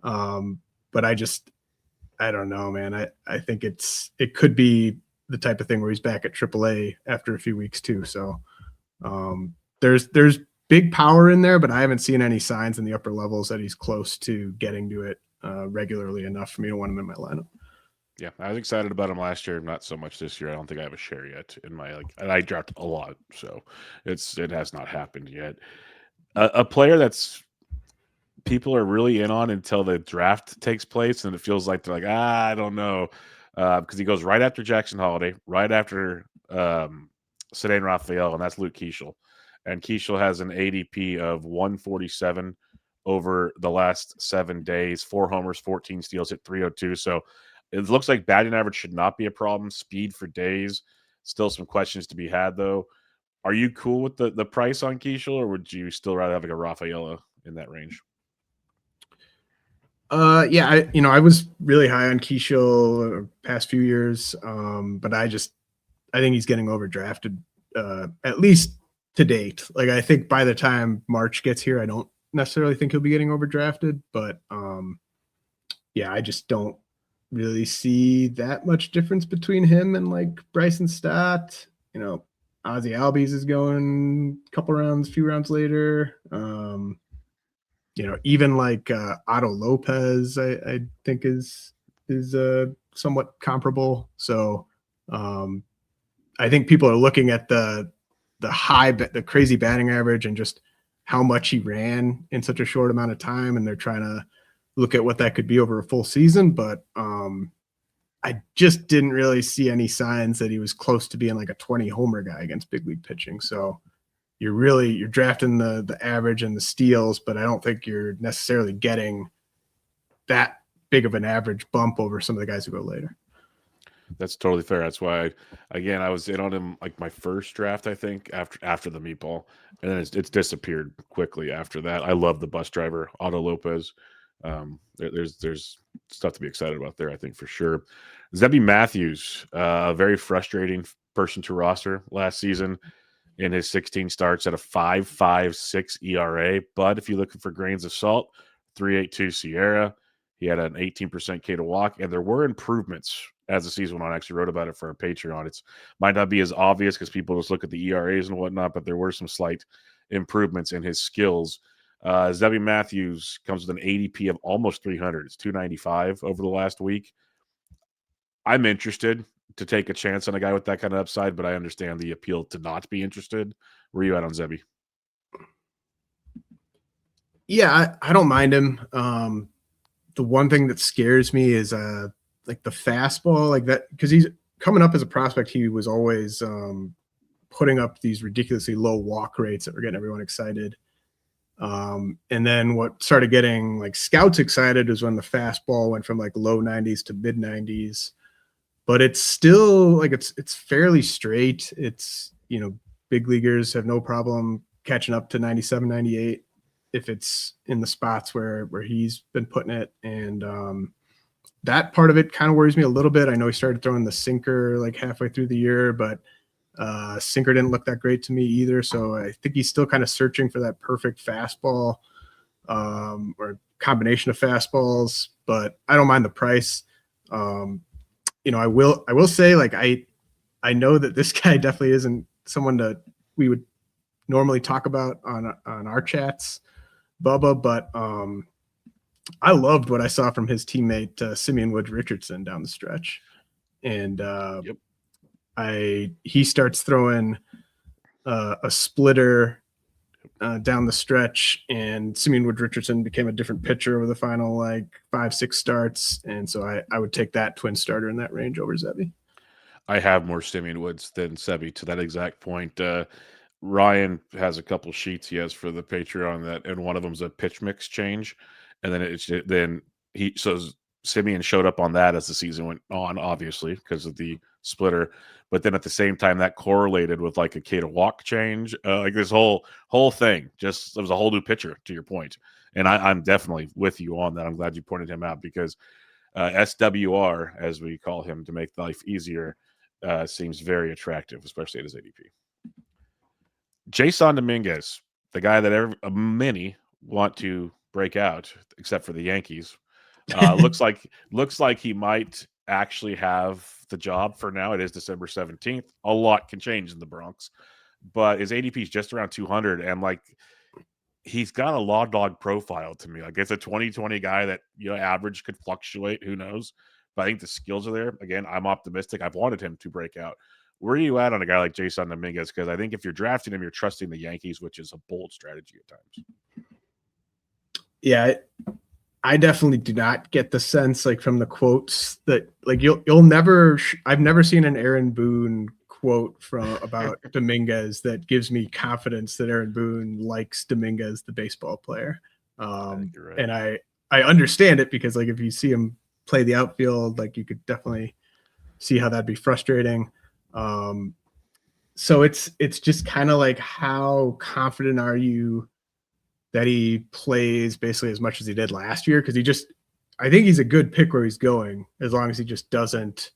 Um, but I don't know, man. I think it could be the type of thing where he's back at AAA after a few weeks too. So there's big power in there, but I haven't seen any signs in the upper levels that he's close to getting to it regularly enough for me to want him in my lineup. Yeah, I was excited about him last year, not so much this year. I don't think I have a share yet in my and I dropped a lot, so it has not happened yet. A player that's people are really in on until the draft takes place, and it feels like they're like, I don't know, because he goes right after Jackson Holiday, right after Cedane Raphael, and that's Luke Keeschel. And Keeschel has an ADP of 147 over the last 7 days, 4 homers, 14 steals, hit 302. So it looks like batting average should not be a problem. Speed for days, still some questions to be had though. Are you cool with the price on Keeschel, or would you still rather have like a Rafaela in that range? Yeah, I was really high on Keishel past few years, but I think he's getting overdrafted, at least to date. Like I think by the time March gets here, I don't necessarily think he'll be getting overdrafted, but yeah, I just don't really see that much difference between him and like Bryson Stott. Ozzy Albies is going a couple rounds, few rounds later. Even like Otto Lopez, I think is somewhat comparable. So um, I think people are looking at the crazy batting average and just how much he ran in such a short amount of time, and they're trying to look at what that could be over a full season. But I just didn't really see any signs that he was close to being like a 20 homer guy against big league pitching. So you're drafting the average and the steals, but I don't think you're necessarily getting that big of an average bump over some of the guys who go later. That's totally fair. That's why, again, I was in on him like my first draft, I think, after the meatball, and then it's disappeared quickly after that. I love the bus driver, Otto Lopez. There's stuff to be excited about there, I think for sure. Zebby Matthews, a very frustrating person to roster last season in his 16 starts at a 5.56 ERA. But if you're looking for grains of salt, 3.82 Sierra. He had an 18% K to walk, and there were improvements as the season went on. I actually wrote about it for our Patreon. It's might not be as obvious because people just look at the ERAs and whatnot, but there were some slight improvements in his skills. Zebby Matthews comes with an ADP of almost 300. It's 295 over the last week. I'm interested to take a chance on a guy with that kind of upside, but I understand the appeal to not be interested. Where are you at on Zebby? Yeah, I don't mind him. The one thing that scares me is like the fastball, like that, because he's coming up as a prospect. He was always putting up these ridiculously low walk rates that were getting everyone excited. And then what started getting like scouts excited is when the fastball went from like low 90s to mid 90s. But it's still like it's fairly straight. It's big leaguers have no problem catching up to 97, 98 if it's in the spots where he's been putting it. And that part of it kind of worries me a little bit. I know he started throwing the sinker like halfway through the year, but sinker didn't look that great to me either. So I think he's still kind of searching for that perfect fastball or combination of fastballs. But I don't mind the price. I will say, like, I know that this guy definitely isn't someone that we would normally talk about on our chats, Bubba, but I loved what I saw from his teammate Simeon Woods Richardson down the stretch, and Yep. he starts throwing a splitter down the stretch, and Simeon Wood Richardson became a different pitcher over the final like 5-6 starts, and so I would take that twin starter in that range over Zebby. I have more Simeon Woods than Sebi to that exact point. Ryan has a couple sheets he has for the Patreon that, and one of them's a pitch mix change, and then then he so Simeon showed up on that as the season went on, obviously because of the splitter, but then at the same time that correlated with like a K to walk change, like this whole thing. Just it was a whole new pitcher to your point, and I'm definitely with you on that. I'm glad you pointed him out because SWR, as we call him to make life easier, seems very attractive, especially at his ADP. Jason Dominguez, the guy that many want to break out, except for the Yankees, looks like he might actually have the job for now. It is December 17th. A lot can change in the Bronx, but his ADP is just around 200, and like he's got a law dog profile to me. Like it's a 2020 guy that average could fluctuate. Who knows? But I think the skills are there. Again, I'm optimistic. I've wanted him to break out. Where are you at on a guy like Jason Dominguez? Because I think if you're drafting him, you're trusting the Yankees, which is a bold strategy at times. Yeah, I definitely do not get the sense like from the quotes that like you'll never I've never seen an Aaron Boone quote from about Dominguez that gives me confidence that Aaron Boone likes Dominguez, the baseball player. Right. And I understand it because like if you see him play the outfield, like you could definitely see how that'd be frustrating. So it's just kind of like how confident are you that he plays basically as much as he did last year? Because I think he's a good pick where he's going, as long as he just doesn't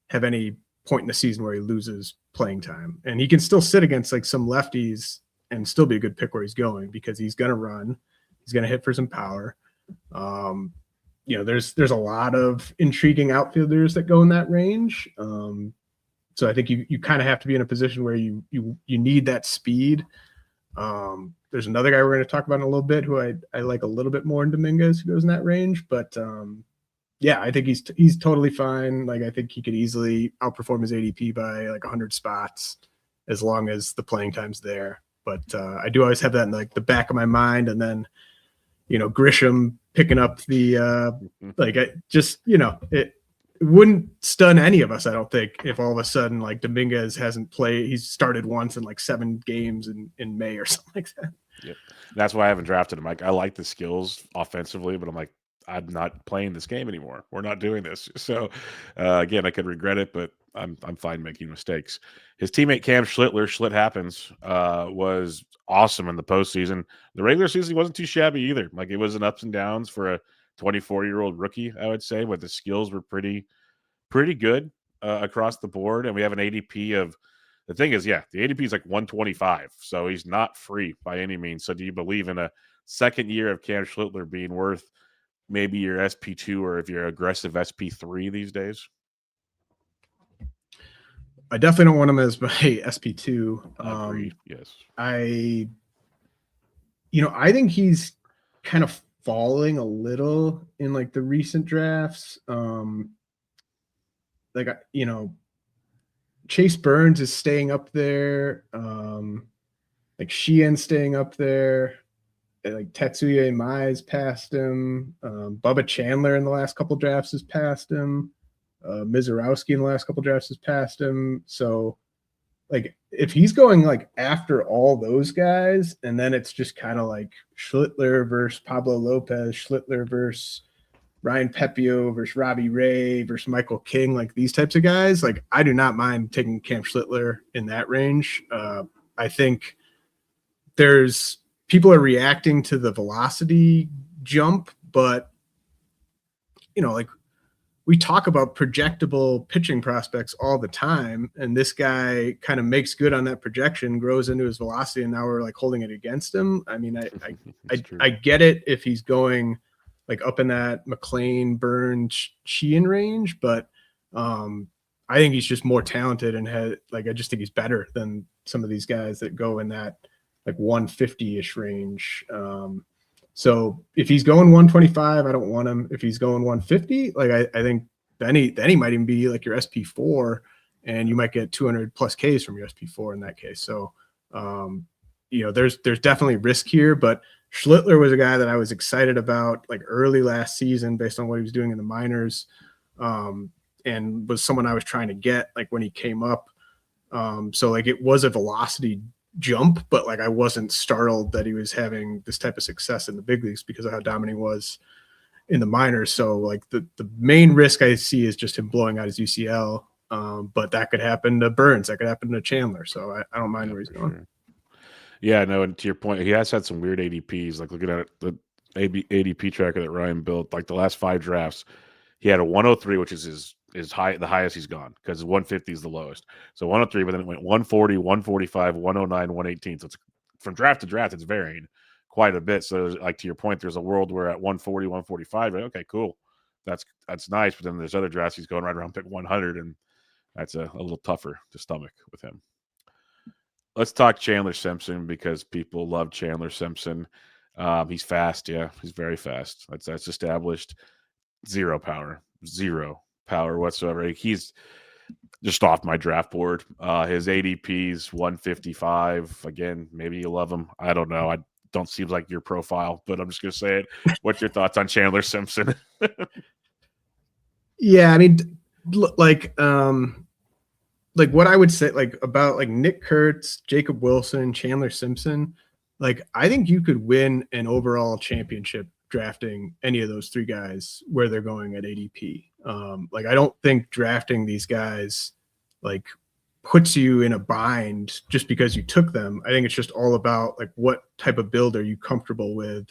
have any point in the season where he loses playing time. And he can still sit against like some lefties and still be a good pick where he's going because he's going to run, he's going to hit for some power. There's a lot of intriguing outfielders that go in that range. So I think you kind of have to be in a position where you need that speed. There's another guy we're going to talk about in a little bit who I like a little bit more in Dominguez who goes in that range, but yeah, I think he's totally fine. Like I think he could easily outperform his ADP by like 100 spots as long as the playing time's there. But I do always have that in like the back of my mind, and then Grisham picking up the like I just it wouldn't stun any of us, I don't think, if all of a sudden like Dominguez hasn't played, he's started once in like 7 games in May or something like that. Yep. That's why I haven't drafted him. Like I like the skills offensively, but I'm like, I'm not playing this game anymore. We're not doing this. So again, I could regret it, but I'm fine making mistakes. His teammate Cam Schlitt happens, was awesome in the postseason. The regular season he wasn't too shabby either. Like it was an ups and downs for a 24-year-old rookie, I would say, but the skills were pretty good across the board. And we have an ADP of, the thing is, yeah, the ADP is like 125, so he's not free by any means. So do you believe in a second year of Cam Schlittler being worth maybe your SP2 or if you're aggressive SP3 these days? I definitely don't want him as my SP2. Agreed. Yes. I think he's kind of falling a little in like the recent drafts. Chase Burns is staying up there. Like Sheehan's staying up there. Like Tetsuya Imai's passed him. Bubba Chandler in the last couple drafts has passed him. Mizorowski in the last couple drafts has passed him. So like if he's going like after all those guys, and then it's just kind of like Schlittler versus Pablo Lopez, Schlittler versus Ryan Pepio versus Robbie Ray versus Michael King, like these types of guys, like I do not mind taking Cam Schlittler in that range. I think there's people are reacting to the velocity jump, but like we talk about projectable pitching prospects all the time, and this guy kind of makes good on that projection, grows into his velocity, and now we're like holding it against him. I mean, I get it if he's going like up in that McLean, Burns, Sheehan range, but I think he's just more talented and I just think he's better than some of these guys that go in that like 150-ish range. So if he's going 125, I don't want him. If he's going 150, like I think then he might even be like your SP4, and you might get 200 plus Ks from your SP4 in that case. So there's definitely risk here, but Schlittler was a guy that I was excited about like early last season based on what he was doing in the minors, and was someone I was trying to get like when he came up. So like it was a velocity jump, but like I wasn't startled that he was having this type of success in the big leagues because of how dominant he was in the minors. So like the main risk I see is just him blowing out his UCL. But that could happen to Burns, that could happen to Chandler. So I don't mind where he's going. Sure. Yeah, no, and to your point, he has had some weird ADPs. Like looking at the ADP tracker that Ryan built, like the last 5 drafts, he had a 103, which is his is high, the highest he's gone, because 150 is the lowest. So 103, but then it went 140, 145, 109, 118. So it's from draft to draft, it's varying quite a bit. So like to your point, there's a world where at 140, 145, like, okay, cool, that's nice. But then there's other drafts he's going right around pick 100, and that's a little tougher to stomach with him. Let's talk Chandler Simpson, because people love Chandler Simpson. He's fast, yeah, he's very fast. That's established. Zero power whatsoever. He's just off my draft board. His ADP's 155. Again, maybe you love him. I don't know. I don't seem like your profile, but I'm just gonna say it. What's your thoughts on Chandler Simpson? Yeah, I mean, like what I would say like about like Nick Kurtz, Jacob Wilson, Chandler Simpson, like I think you could win an overall championship drafting any of those three guys where they're going at ADP. Like I don't think drafting these guys like puts you in a bind just because you took them. I think it's just all about like what type of build are you comfortable with,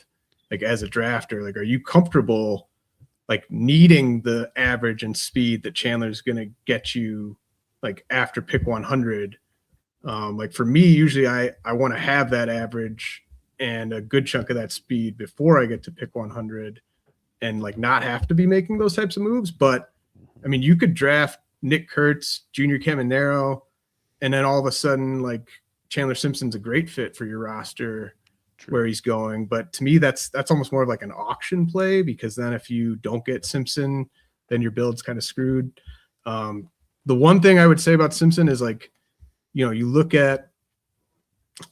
like as a drafter. Like are you comfortable like needing the average and speed that Chandler's going to get you like after pick 100. Like for me, usually I want to have that average and a good chunk of that speed before I get to pick 100 and like not have to be making those types of moves. But I mean, you could draft Nick Kurtz, Junior Caminero, and then all of a sudden like Chandler Simpson's a great fit for your roster. True. Where he's going. But to me, that's almost more of like an auction play, because then if you don't get Simpson, then your build's kind of screwed. The one thing I would say about Simpson is like, you know, you look at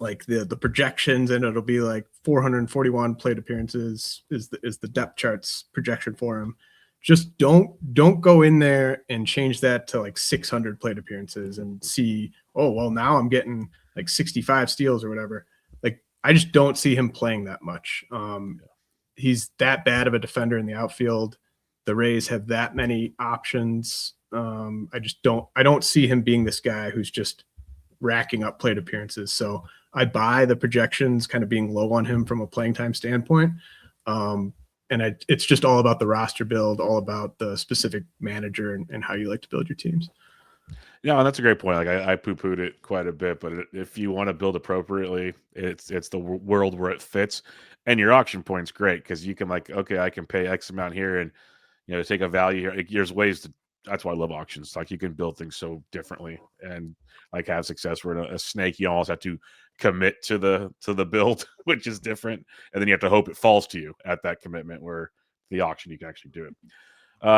like the projections and it'll be like 441 plate appearances is the depth charts projection for him. Just don't go in there and change that to like 600 plate appearances and see, oh, well, now I'm getting like 65 steals or whatever. Like, I just don't see him playing that much. He's that bad of a defender in the outfield. The Rays have that many options. I don't see him being this guy who's just racking up plate appearances. So I buy the projections kind of being low on him from a playing time standpoint. It's just all about the roster build, all about the specific manager and how you like to build your teams. Yeah, and that's a great point. Like I poo-pooed it quite a bit, but if you want to build appropriately, it's the world where it fits, and your auction point's great because you can like, okay, I can pay X amount here, and take a value here. Like, there's ways to. That's why I love auctions. Like you can build things so differently and like have success. Where a snake, you almost have to commit to the build, which is different, and then you have to hope it falls to you at that commitment. Where the auction, you can actually do it.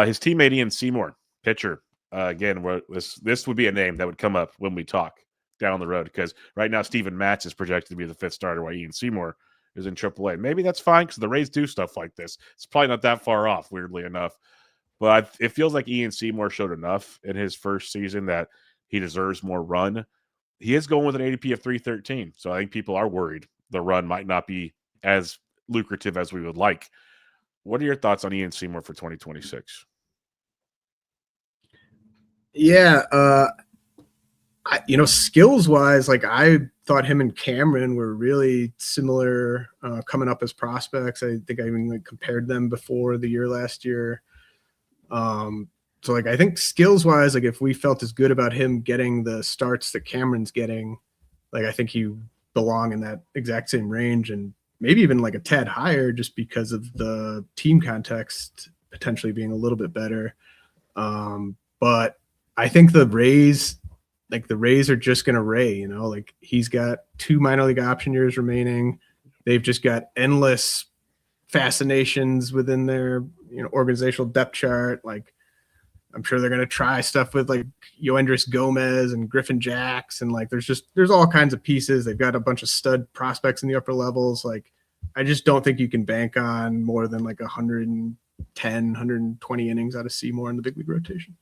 His teammate Ian Seymour, pitcher. Again, this would be a name that would come up when we talk down the road, because right now Steven Matz is projected to be the fifth starter while Ian Seymour is in AAA. Maybe that's fine because the Rays do stuff like this. It's probably not that far off, weirdly enough. But it feels like Ian Seymour showed enough in his first season that he deserves more run. He is going with an ADP of 313, so I think people are worried the run might not be as lucrative as we would like. What are your thoughts on Ian Seymour for 2026? Yeah, skills wise, like I thought him and Cameron were really similar coming up as prospects. I think I even like compared them before the year last year. So like I think skills wise, like if we felt as good about him getting the starts that Cameron's getting, like I think he belong in that exact same range and maybe even like a tad higher just because of the team context potentially being a little bit better. But I think the Rays are just going to Ray, like he's got 2 minor league option years remaining. They've just got endless fascinations within their, organizational depth chart. Like I'm sure they're going to try stuff with like Yoendris Gomez and Griffin Jacks. And like, there's all kinds of pieces. They've got a bunch of stud prospects in the upper levels. Like, I just don't think you can bank on more than like 110, 120 innings out of Seymour in the big league rotation.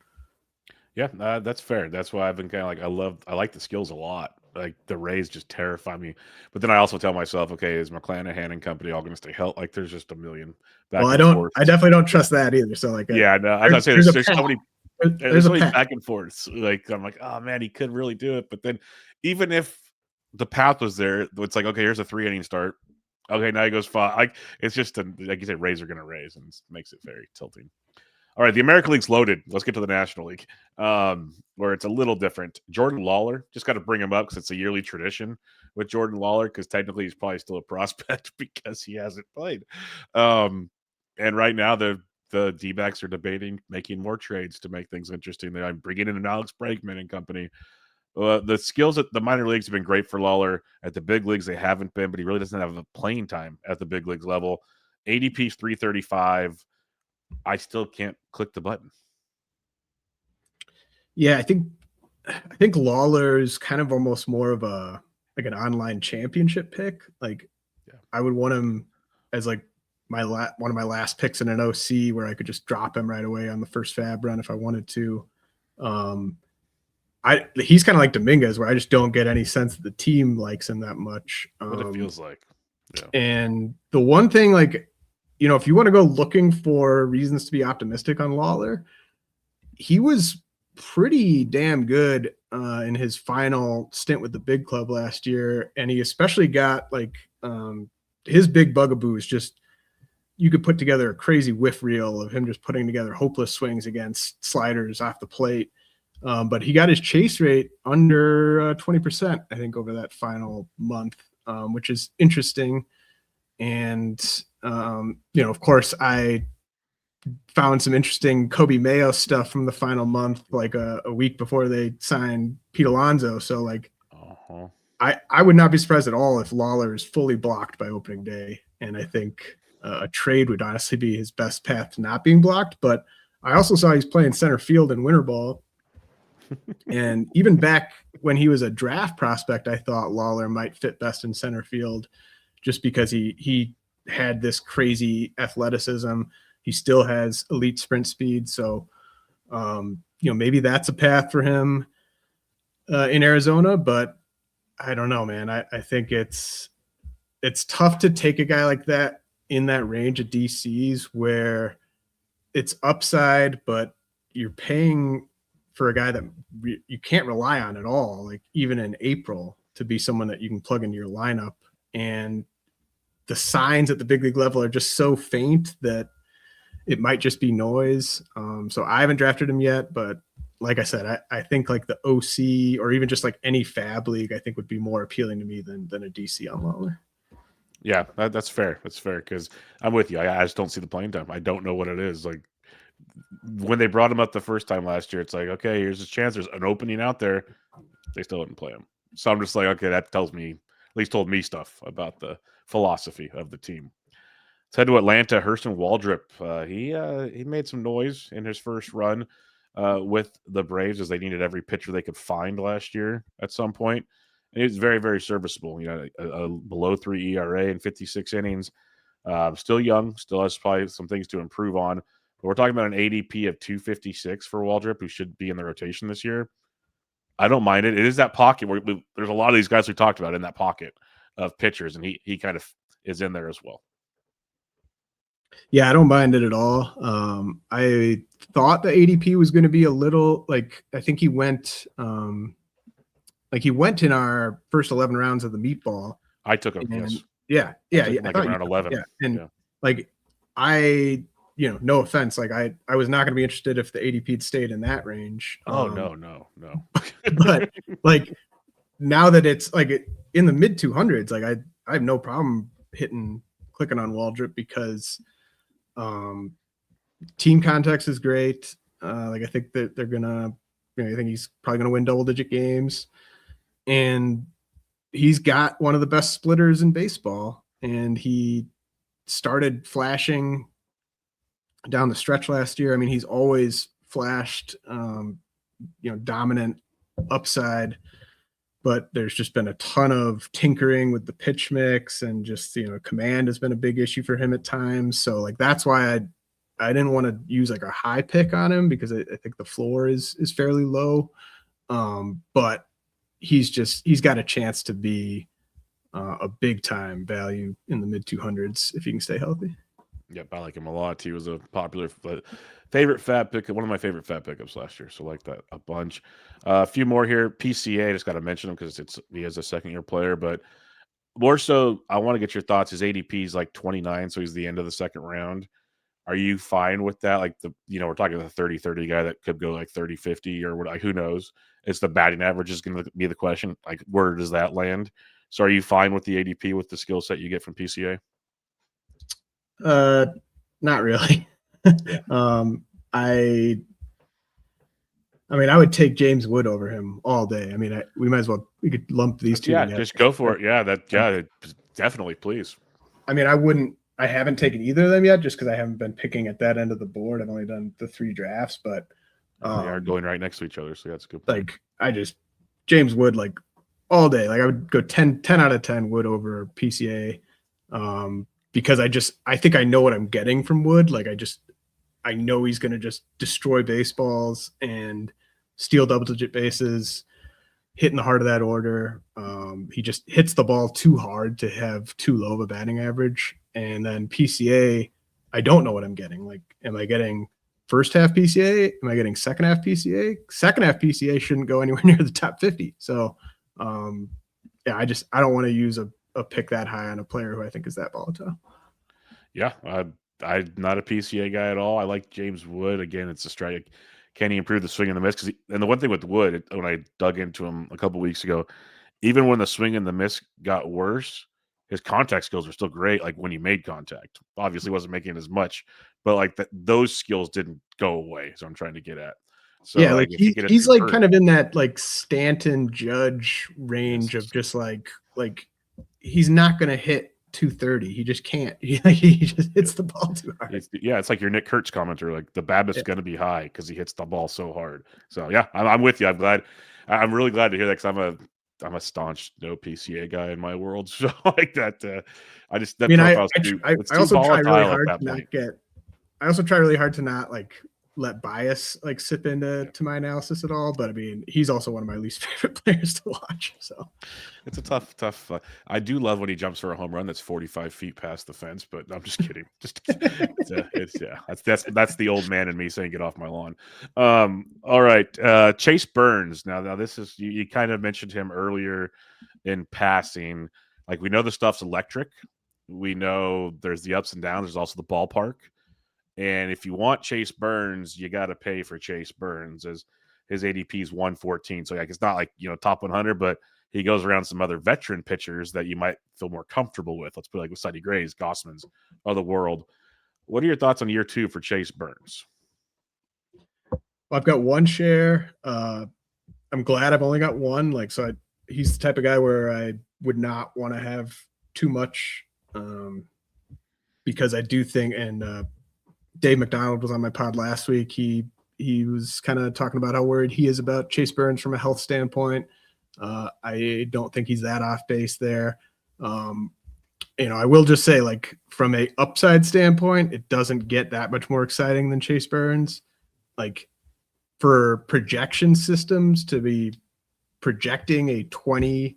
Yeah, that's fair. That's why I've been kind of like, I like the skills a lot. Like the Rays just terrify me. But then I also tell myself, okay, is McClanahan and company all going to stay healthy? Like there's just a million back and forth. I definitely don't trust that either. So like, yeah, no, I'm not saying there's so many. There's so many back and forths. Like I'm like, oh man, he could really do it. But then even if the path was there, it's like, okay, here's a 3-inning start. Okay, now he goes 5. Like it's just like you said, Rays are going to raise, and it makes it very tilting. All right, the American League's loaded. Let's get to the National League, where it's a little different. Jordan Lawler, just got to bring him up because it's a yearly tradition with Jordan Lawler, because technically he's probably still a prospect because he hasn't played. Um, and right now the D-backs are debating making more trades to make things interesting. They're bringing in an Alex Bregman and company. The skills at the minor leagues have been great for Lawler. At the big leagues, they haven't been, but he really doesn't have a playing time at the big leagues level. ADP's 335. I still can't click the button. Yeah, I think Lawler's kind of almost more of a like an online championship pick. Like Yeah. I would want him as like one of my last picks in an OC where I could just drop him right away on the first fab run if I wanted to. Um, he's kind of like Dominguez where I just don't get any sense that the team likes him that much. What it feels like. Yeah. And the one thing, like, if you want to go looking for reasons to be optimistic on Lawler, he was pretty damn good in his final stint with the big club last year. And he especially got like his big bugaboo is just you could put together a crazy whiff reel of him just putting together hopeless swings against sliders off the plate. But he got his chase rate under 20%, I think, over that final month, which is interesting. And, of course, I found some interesting Kobe Mayo stuff from the final month, like a week before they signed Pete Alonso. So, like, I would not be surprised at all if Lawler is fully blocked by opening day. And I think a trade would honestly be his best path to not being blocked. But I also saw he's playing center field in winter ball. And even back when he was a draft prospect, I thought Lawler might fit best in center field just because he had this crazy athleticism. He still has elite sprint speed. So, maybe that's a path for him in Arizona, but I don't know, man. I think it's tough to take a guy like that in that range of DCs where it's upside, but you're paying for a guy that you can't rely on at all, like even in April, to be someone that you can plug into your lineup. And the signs at the big league level are just so faint that it might just be noise. So I haven't drafted him yet, but like I said, I think like the OC or even just like any fab league, I think would be more appealing to me than a DC on Lawler. Yeah, that's fair. That's fair because I'm with you. I just don't see the playing time. I don't know what it is. Like when they brought him up the first time last year, it's like, okay, here's his chance. There's an opening out there. They still didn't play him. So I'm just like, okay, that tells me, at least told me stuff about the philosophy of the team. Let's head to Atlanta. Hurston Waldrop. He made some noise in his first run with the Braves as they needed every pitcher they could find last year at some point. And he's very, very serviceable. A below 3 ERA in 56 innings. Still young, still has probably some things to improve on. But we're talking about an ADP of 256 for Waldrop, who should be in the rotation this year. I don't mind it. It is that pocket where there's a lot of these guys we talked about in that pocket of pitchers, and he kind of is in there as well. Yeah, I don't mind it at all. I thought the ADP was going to be a little like I think he went in our first 11 rounds of the meatball. I took him. And yes. Yeah. Like around 11. Yeah. And like I, no offense, like I was not going to be interested if the ADP stayed in that range. Oh no. But like now that it's like in the mid 200s, like I have no problem clicking on Waldrop because team context is great. Like I think that they're gonna, I think he's probably gonna win double-digit games, and he's got one of the best splitters in baseball. And he started flashing down the stretch last year. I mean, he's always flashed, dominant upside, but there's just been a ton of tinkering with the pitch mix and just, command has been a big issue for him at times. So like, that's why I didn't want to use like a high pick on him because I think the floor is fairly low. But he's got a chance to be a big time value in the mid 200s if he can stay healthy. Yep, I like him a lot. He was a popular favorite fat pick, one of my favorite fat pickups last year. So like that a bunch. A few more here. PCA, just got to mention him because he is a second-year player, but more so, I want to get your thoughts. His ADP is like 29, so he's the end of the second round. Are you fine with that? Like we're talking the 30-30 guy that could go like 30-50 or what? Like, who knows? It's the batting average is going to be the question. Like, where does that land? So, are you fine with the ADP with the skill set you get from PCA? Uh, Not really. Yeah. I mean, I would take James Wood over him all day. I mean, we could lump these two Yeah, together. just go for it. Yeah, definitely, please. I mean, I haven't taken either of them yet just because I haven't been picking at that end of the board. I've only done the 3 drafts, but They are going right next to each other, so that's a good point. like James Wood, like all day. Like I would go 10 out of 10 Wood over PCA. Because I think I know what I'm getting from Wood. Like I know he's going to just destroy baseballs and steal double digit bases, hit in the heart of that order. He just hits the ball too hard to have too low of a batting average. And then PCA, I don't know what I'm getting. Like, am I getting first half PCA? Am I getting second half PCA? Second half PCA shouldn't go anywhere near the top 50. So, yeah, I don't want to use a pick that high on a player who I think is that volatile. Yeah, I'm not a PCA guy at all. I like James Wood. Again, it's a strike. Can he improve the swing and the miss? And the one thing with Wood, when I dug into him a couple weeks ago, even when the swing and the miss got worse, his contact skills were still great. Like when he made contact, obviously wasn't making as much, but like those skills didn't go away. So I'm trying to get at. So Yeah, like like if he could he's like improve, kind of in that like Stanton Judge range of yes. just like he's not gonna hit 230. He just can't. He just hits the ball too hard. It's like your Nick Kurtz commenter. Like the BABIP's Yeah. going to be high because he hits the ball so hard. So yeah, I'm with you. I'm really glad to hear that because I'm a staunch no PCA guy in my world. So like that, I that mean, profile's too it's I too also try really volatile at hard that to not point. get. I also try really hard to not like let bias like sip into Yeah. to my analysis at all. But I mean, he's also one of my least favorite players to watch. So It's a tough. I do love when he jumps for a home run that's 45 feet past the fence, but I'm just kidding. It's yeah. That's the old man in me saying get off my lawn. All right, Chase Burns. Now this is you kind of mentioned him earlier in passing. Like we know the stuff's electric. We know there's the ups and downs. There's also the ballpark. And if you want Chase Burns, you got to pay for Chase Burns as his ADP is 114. So like it's not like top 100, but he goes around some other veteran pitchers that you might feel more comfortable with. Let's put it like with Sonny Grays, Gossmans of the world. What are your thoughts on year 2 for Chase Burns? I've got one share. I'm glad I've only got one. Like he's the type of guy where I would not want to have too much, because I do think and Dave McDonald was on my pod last week. He was kind of talking about how worried he is about Chase Burns from a health standpoint. I don't think he's that off base there. I will just say, like from a upside standpoint, it doesn't get that much more exciting than Chase Burns. Like for projection systems to be projecting a 20%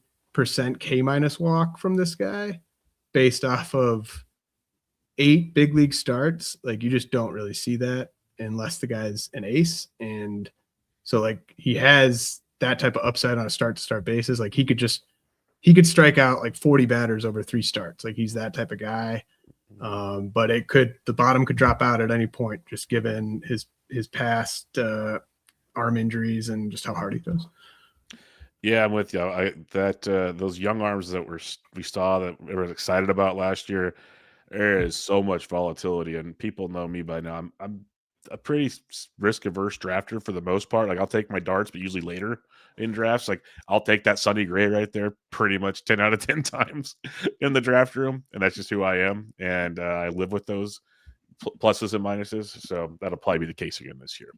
K minus walk from this guy based off of 8 big league starts, like you just don't really see that unless the guy's an ace. And so like he has that type of upside on a start to start basis. Like he could strike out like 40 batters over 3 starts. Like he's that type of guy. But the bottom could drop out at any point, just given his past arm injuries and just how hard he goes. Yeah, I'm with you. Those young arms that we saw that we were excited about last year. There is so much volatility, and people know me by now. I'm a pretty risk averse drafter for the most part. Like I'll take my darts, but usually later in drafts. Like I'll take that Sonny Gray right there, pretty much 10 out of 10 times in the draft room, and that's just who I am. And I live with those pluses and minuses. So that'll probably be the case again this year.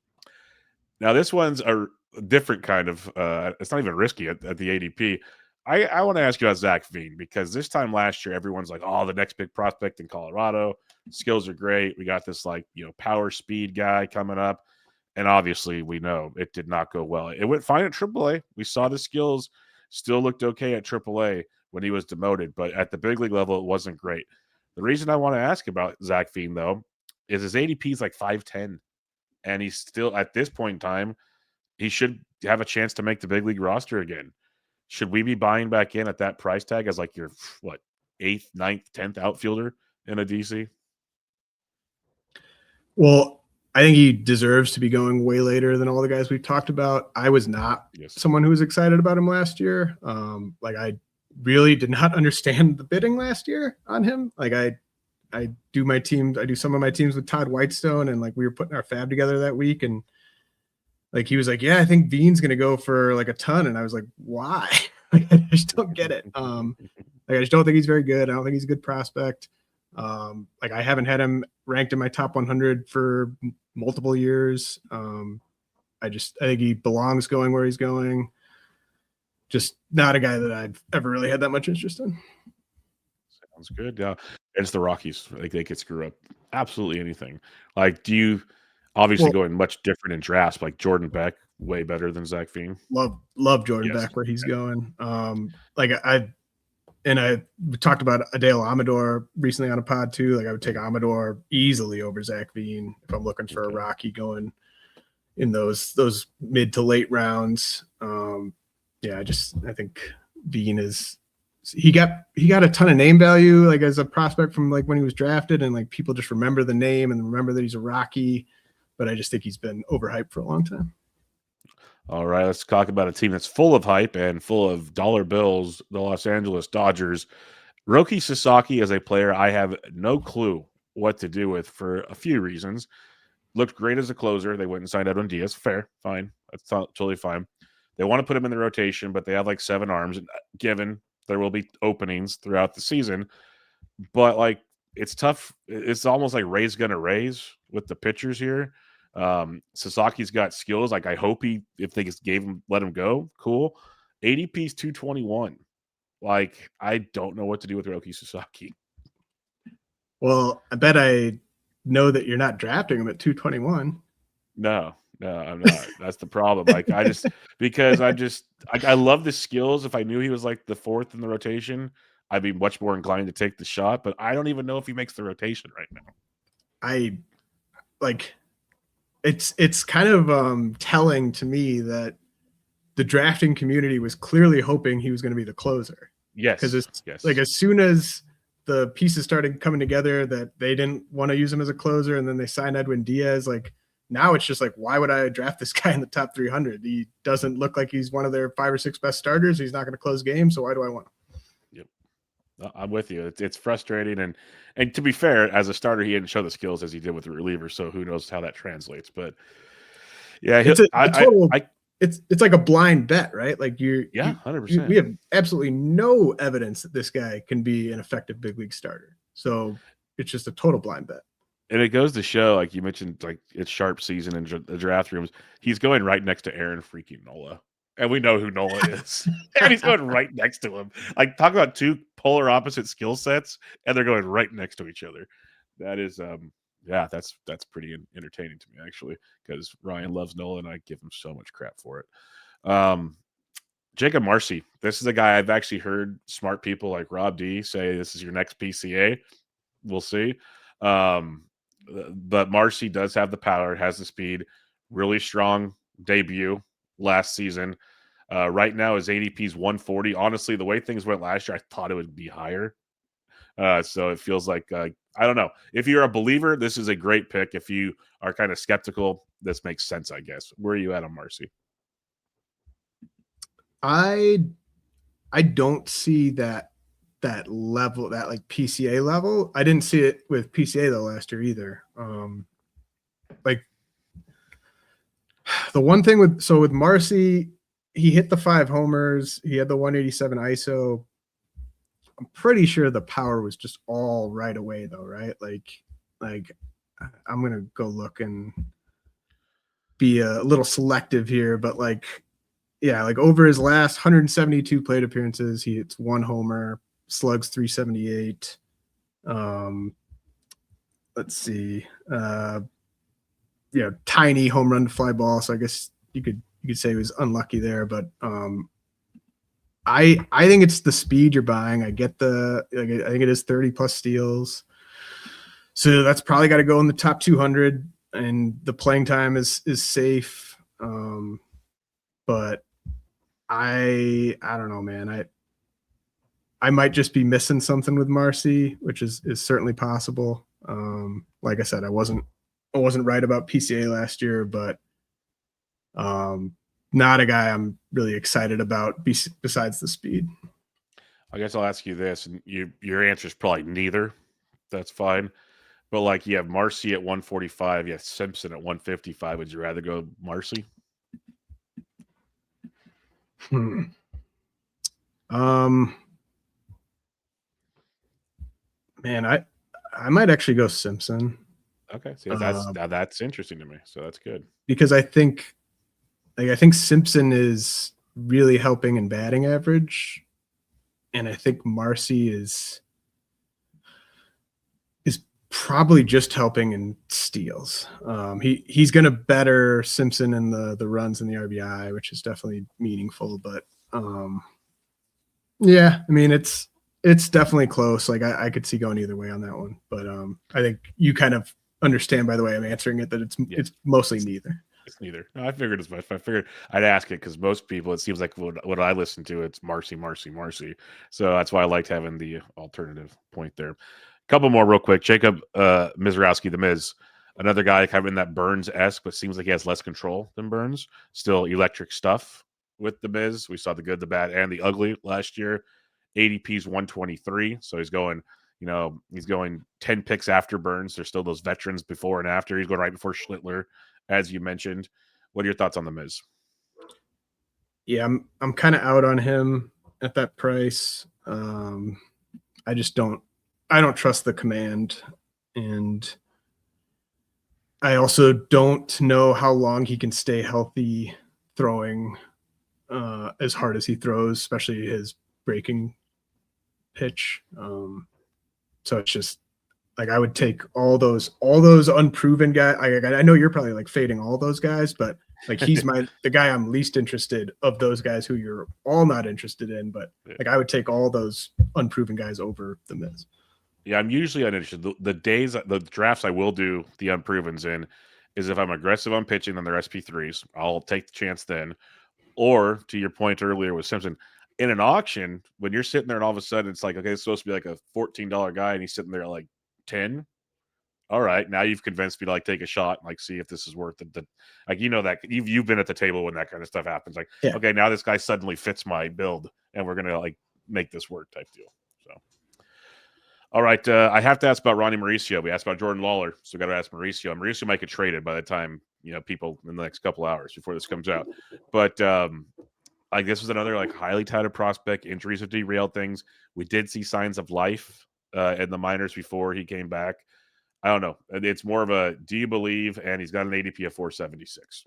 Now this one's a different kind of. It's not even risky at the ADP. I want to ask you about Zach Veen because this time last year, everyone's like, "Oh, the next big prospect in Colorado. Skills are great. We got this power speed guy coming up." And obviously, we know it did not go well. It went fine at AAA. We saw the skills still looked okay at AAA when he was demoted, but at the big league level, it wasn't great. The reason I want to ask about Zach Veen, though, is his ADP is like 5'10", and he's still at this point in time, he should have a chance to make the big league roster again. Should we be buying back in at that price tag as like your eighth, ninth, 10th outfielder in a DC? Well, I think he deserves to be going way later than all the guys we've talked about. I was not Yes. someone who was excited about him last year. Like I really did not understand the bidding last year on him. Like I do my team, I do some of my teams with Todd Whitestone, and like we were putting our fab together that week, and like he was like, "Yeah, I think Bean's gonna go for like a ton," and I was like, "Why?" Like I just don't get it. Like I just don't think he's very good. I don't think he's a good prospect. Like I haven't had him ranked in my top 100 for multiple years. I think he belongs going where he's going. Just not a guy that I've ever really had that much interest in. Sounds good. Yeah, it's the Rockies. Like they could screw up absolutely anything. Like, do you obviously Well, going much different in drafts? Like Jordan Beck, way better than Zach Veen. love Jordan Yes. Beck where he's going. Like I talked about Adele Amador recently on a pod too. Like I would take Amador easily over Zach Veen if I'm looking for a Okay. Rocky going in those mid to late rounds. Yeah, I think Veen is he got a ton of name value like as a prospect from like when he was drafted, and like people just remember the name and remember that he's a Rocky, but I just think he's been overhyped for a long time. All right, let's talk about a team that's full of hype and full of dollar bills, the Los Angeles Dodgers. Roki Sasaki as a player, I have no clue what to do with for a few reasons. Looked great as a closer. They went and signed Edwin Diaz. Fair, fine. That's totally fine. They want to put him in the rotation, but they have like 7 arms. And given there will be openings throughout the season, but like it's tough. It's almost like Ray's gonna raise with the pitchers here. Sasaki's got skills. Like I hope if they just let him go, cool. ADP's 221. Like I don't know what to do with Roki Sasaki. Well, I bet I know that you're not drafting him at 221. No, no, I'm not. That's the problem. Like I just because I love the skills. If I knew he was like the 4th in the rotation, I'd be much more inclined to take the shot. But I don't even know if he makes the rotation right now. I like it's kind of telling to me that the drafting community was clearly hoping he was going to be the closer, because Yes, it's like yes. as soon as the pieces started coming together that they didn't want to use him as a closer, and then they signed Edwin Diaz, like now it's just like, why would I draft this guy in the top 300? He doesn't look like he's one of their 5 or 6 best starters. He's not going to close games, so why do I want him? Yep. I'm with you. It's frustrating, and to be fair, as a starter, he didn't show the skills as he did with the reliever. So who knows how that translates? But yeah, It's a total. I It's like a blind bet, right? Like yeah, we 100%. have absolutely no evidence that this guy can be an effective big league starter. So it's just a total blind bet. And it goes to show, like you mentioned, like it's sharp season in the draft rooms. He's going right next to Aaron freaking Nola, and we know who Nola is, and he's going right next to him. Like talk about 2 polar opposite skill sets, and they're going right next to each other. That is, yeah, that's pretty entertaining to me actually, because Ryan loves Nola, and I give him so much crap for it. Jacob Marcy, this is a guy I've actually heard smart people like Rob D say this is your next PCA. We'll see. Um, but Marcy does have the power, has the speed, really strong debut last season. Right now, his ADP is 140. Honestly, the way things went last year, I thought it would be higher. So it feels like, I don't know. If you're a believer, this is a great pick. If you are kind of skeptical, this makes sense, I guess. Where are you at on Marcy? I I don't see that level, that like PCA level. I didn't see it with PCA though last year either. Like the one thing with Marcy, he hit the 5 homers, he had the 187 ISO. I'm pretty sure the power was just all right away though, right? Like I'm gonna go look and be a little selective here, but like yeah, like over his last 172 plate appearances, he hits 1 homer, slugs 378. Let's see. Tiny home run to fly ball. So I guess you could say he was unlucky there, but I think it's the speed you're buying. I get I think it is 30 plus steals. So that's probably got to go in the top 200, and the playing time is safe. But I don't know, man. I might just be missing something with Marcy, which is certainly possible. Like I said, I wasn't I wasn't right about PCA last year, but not a guy I'm really excited about besides the speed. I guess I'll ask you this, and your answer is probably neither. That's fine. But like you have Marcy at 145, you have Simpson at 155. Would you rather go Marcy? Hmm. Um, man, I might actually go Simpson. Okay, see that's Uh, now that's interesting to me. So that's good. because I think Simpson is really helping in batting average, and I think Marcy is probably just helping in steals. He's going to better Simpson in the runs and the RBI, which is definitely meaningful. But yeah, I mean it's definitely close. Like I could see going either way on that one. But I think you kind of understand by the way I'm answering it that Yeah, it's mostly neither. it's neither. No, I figured as much. I figured I'd ask it because most people, it seems like what I listen to, it's Marcy, Marcy, Marcy. So that's why I liked having the alternative point there. Couple more real quick. Jacob Mizrowski, the Miz, another guy kind of in that Burns esque, but seems like he has less control than Burns. Still electric stuff with the Miz. We saw the good, the bad, and the ugly last year. ADP's 123, so he's going. He's going 10 picks after Burns. There's still those veterans before and after. He's going right before Schlittler, as you mentioned. What are your thoughts on the Miz? Yeah, I'm kind of out on him at that price. I just don't trust the command, and I also don't know how long he can stay healthy throwing as hard as he throws, especially his breaking pitch. So it's just like I would take all those unproven guys. I know you're probably like fading all those guys, but like he's the guy I'm least interested of those guys who you're all not interested in. But like I would take all those unproven guys over the Miz. Yeah, I'm usually uninterested. The drafts I will do the unprovens in is if I'm aggressive on pitching, then they're SP3s. I'll take the chance then. Or to your point earlier with Simpson, in an auction, when you're sitting there and all of a sudden it's like, okay, it's supposed to be like a $14 guy and he's sitting there at like 10. All right, now you've convinced me to like take a shot and like see if this is worth it. Like that you've been at the table when that kind of stuff happens. Like, Yeah. okay, now this guy suddenly fits my build and we're gonna like make this work type deal. So all right, I have to ask about Ronnie Mauricio. We asked about Jordan Lawler, so we got to ask Mauricio. Mauricio might get traded by the time people in the next couple hours before this comes out. But like this was another like highly touted prospect. Injuries have derailed things. We did see signs of life in the minors before he came back. I don't know. It's more of a do you believe? And he's got an ADP of 476.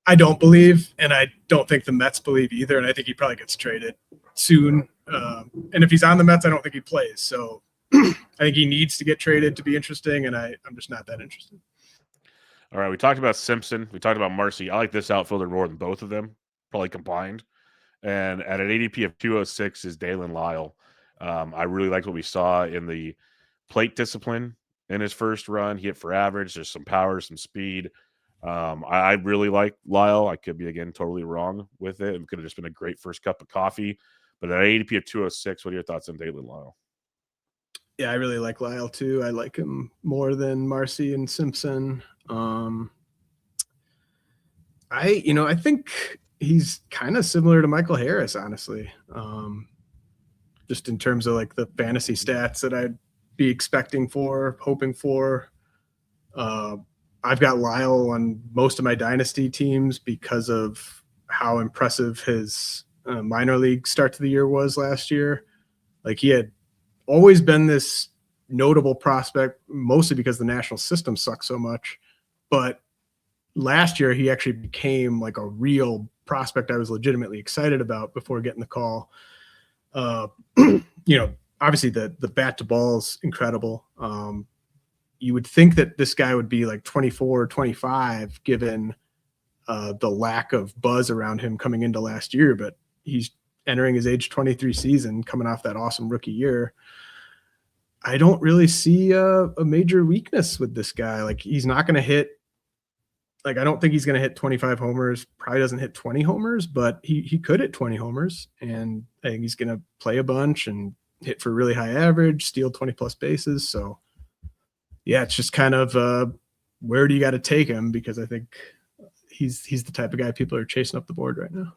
I don't believe, and I don't think the Mets believe either. And I think he probably gets traded soon. And if he's on the Mets, I don't think he plays. So I think he needs to get traded to be interesting, and I'm just not that interested. All right, we talked about Simpson. We talked about Marcy. I like this outfielder more than both of them, probably combined. And at an ADP of 206 is Dalen Lyle. I really liked what we saw in the plate discipline in his first run. He hit for average. There's some power, some speed. I really like Lyle. I could be, again, totally wrong with it. It could have just been a great first cup of coffee. But at ADP of 206, what are your thoughts on Dalen Lyle? Yeah, I really like Lyle too. I like him more than Marcy and Simpson. I think he's kind of similar to Michael Harris, honestly. Just in terms of like the fantasy stats that I'd be hoping for. I've got Lyle on most of my dynasty teams because of how impressive his minor league start to the year was last year. Like he had always been this notable prospect, mostly because the national system sucks so much. But last year, he actually became like a real prospect I was legitimately excited about before getting the call. Obviously the bat to ball is incredible. You would think that this guy would be like 24 or 25 given the lack of buzz around him coming into last year, but he's entering his age 23 season, coming off that awesome rookie year. I don't really see a major weakness with this guy. Like he's not going to hit. Like I don't think he's going to hit 25 homers. Probably doesn't hit 20 homers, but he could hit 20 homers, and I think he's going to play a bunch and hit for really high average, steal 20 plus bases. So yeah, it's just kind of where do you got to take him? Because I think he's the type of guy people are chasing up the board right now.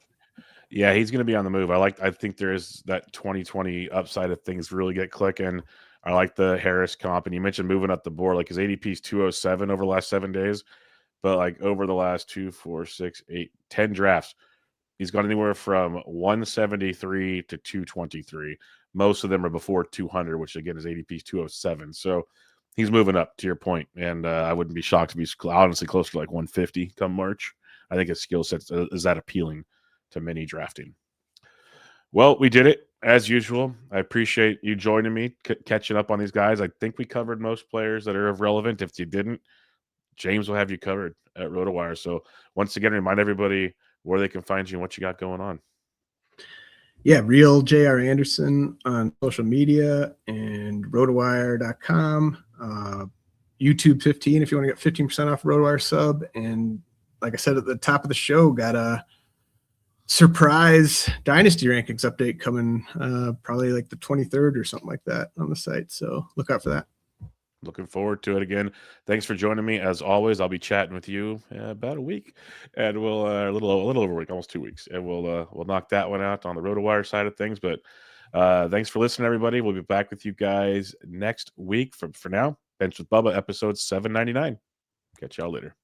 Yeah, he's going to be on the move. I think there is that 2020 upside if things really get clicking. I like the Harris comp, and you mentioned moving up the board. Like his ADP is 207 over the last 7 days, but like over the last 2, 4, 6, 8, 10 drafts, he's gone anywhere from 173 to 223. Most of them are before 200, which again is ADP is 207. So he's moving up to your point, and I wouldn't be shocked to be honestly closer to like 150 come March. I think his skill set is that appealing to many drafting. Well, we did it as usual. I appreciate you joining me, catching up on these guys. I think we covered most players that are of relevant. If you didn't, James will have you covered at RotoWire. So once again, remind everybody where they can find you and what you got going on. Yeah, real J.R. Anderson on social media and rotowire.com. YouTube 15 if you want to get 15% off RotoWire sub. And like I said at the top of the show, got a surprise dynasty rankings update coming probably like the 23rd or something like that on the site. So look out for that. Looking forward to it again. Thanks for joining me. As always, I'll be chatting with you about a week, and we'll a little over a week, almost 2 weeks, and we'll knock that one out on the RotoWire side of things. But thanks for listening, everybody. We'll be back with you guys next week. For now, Bench with Bubba, episode 799. Catch y'all later.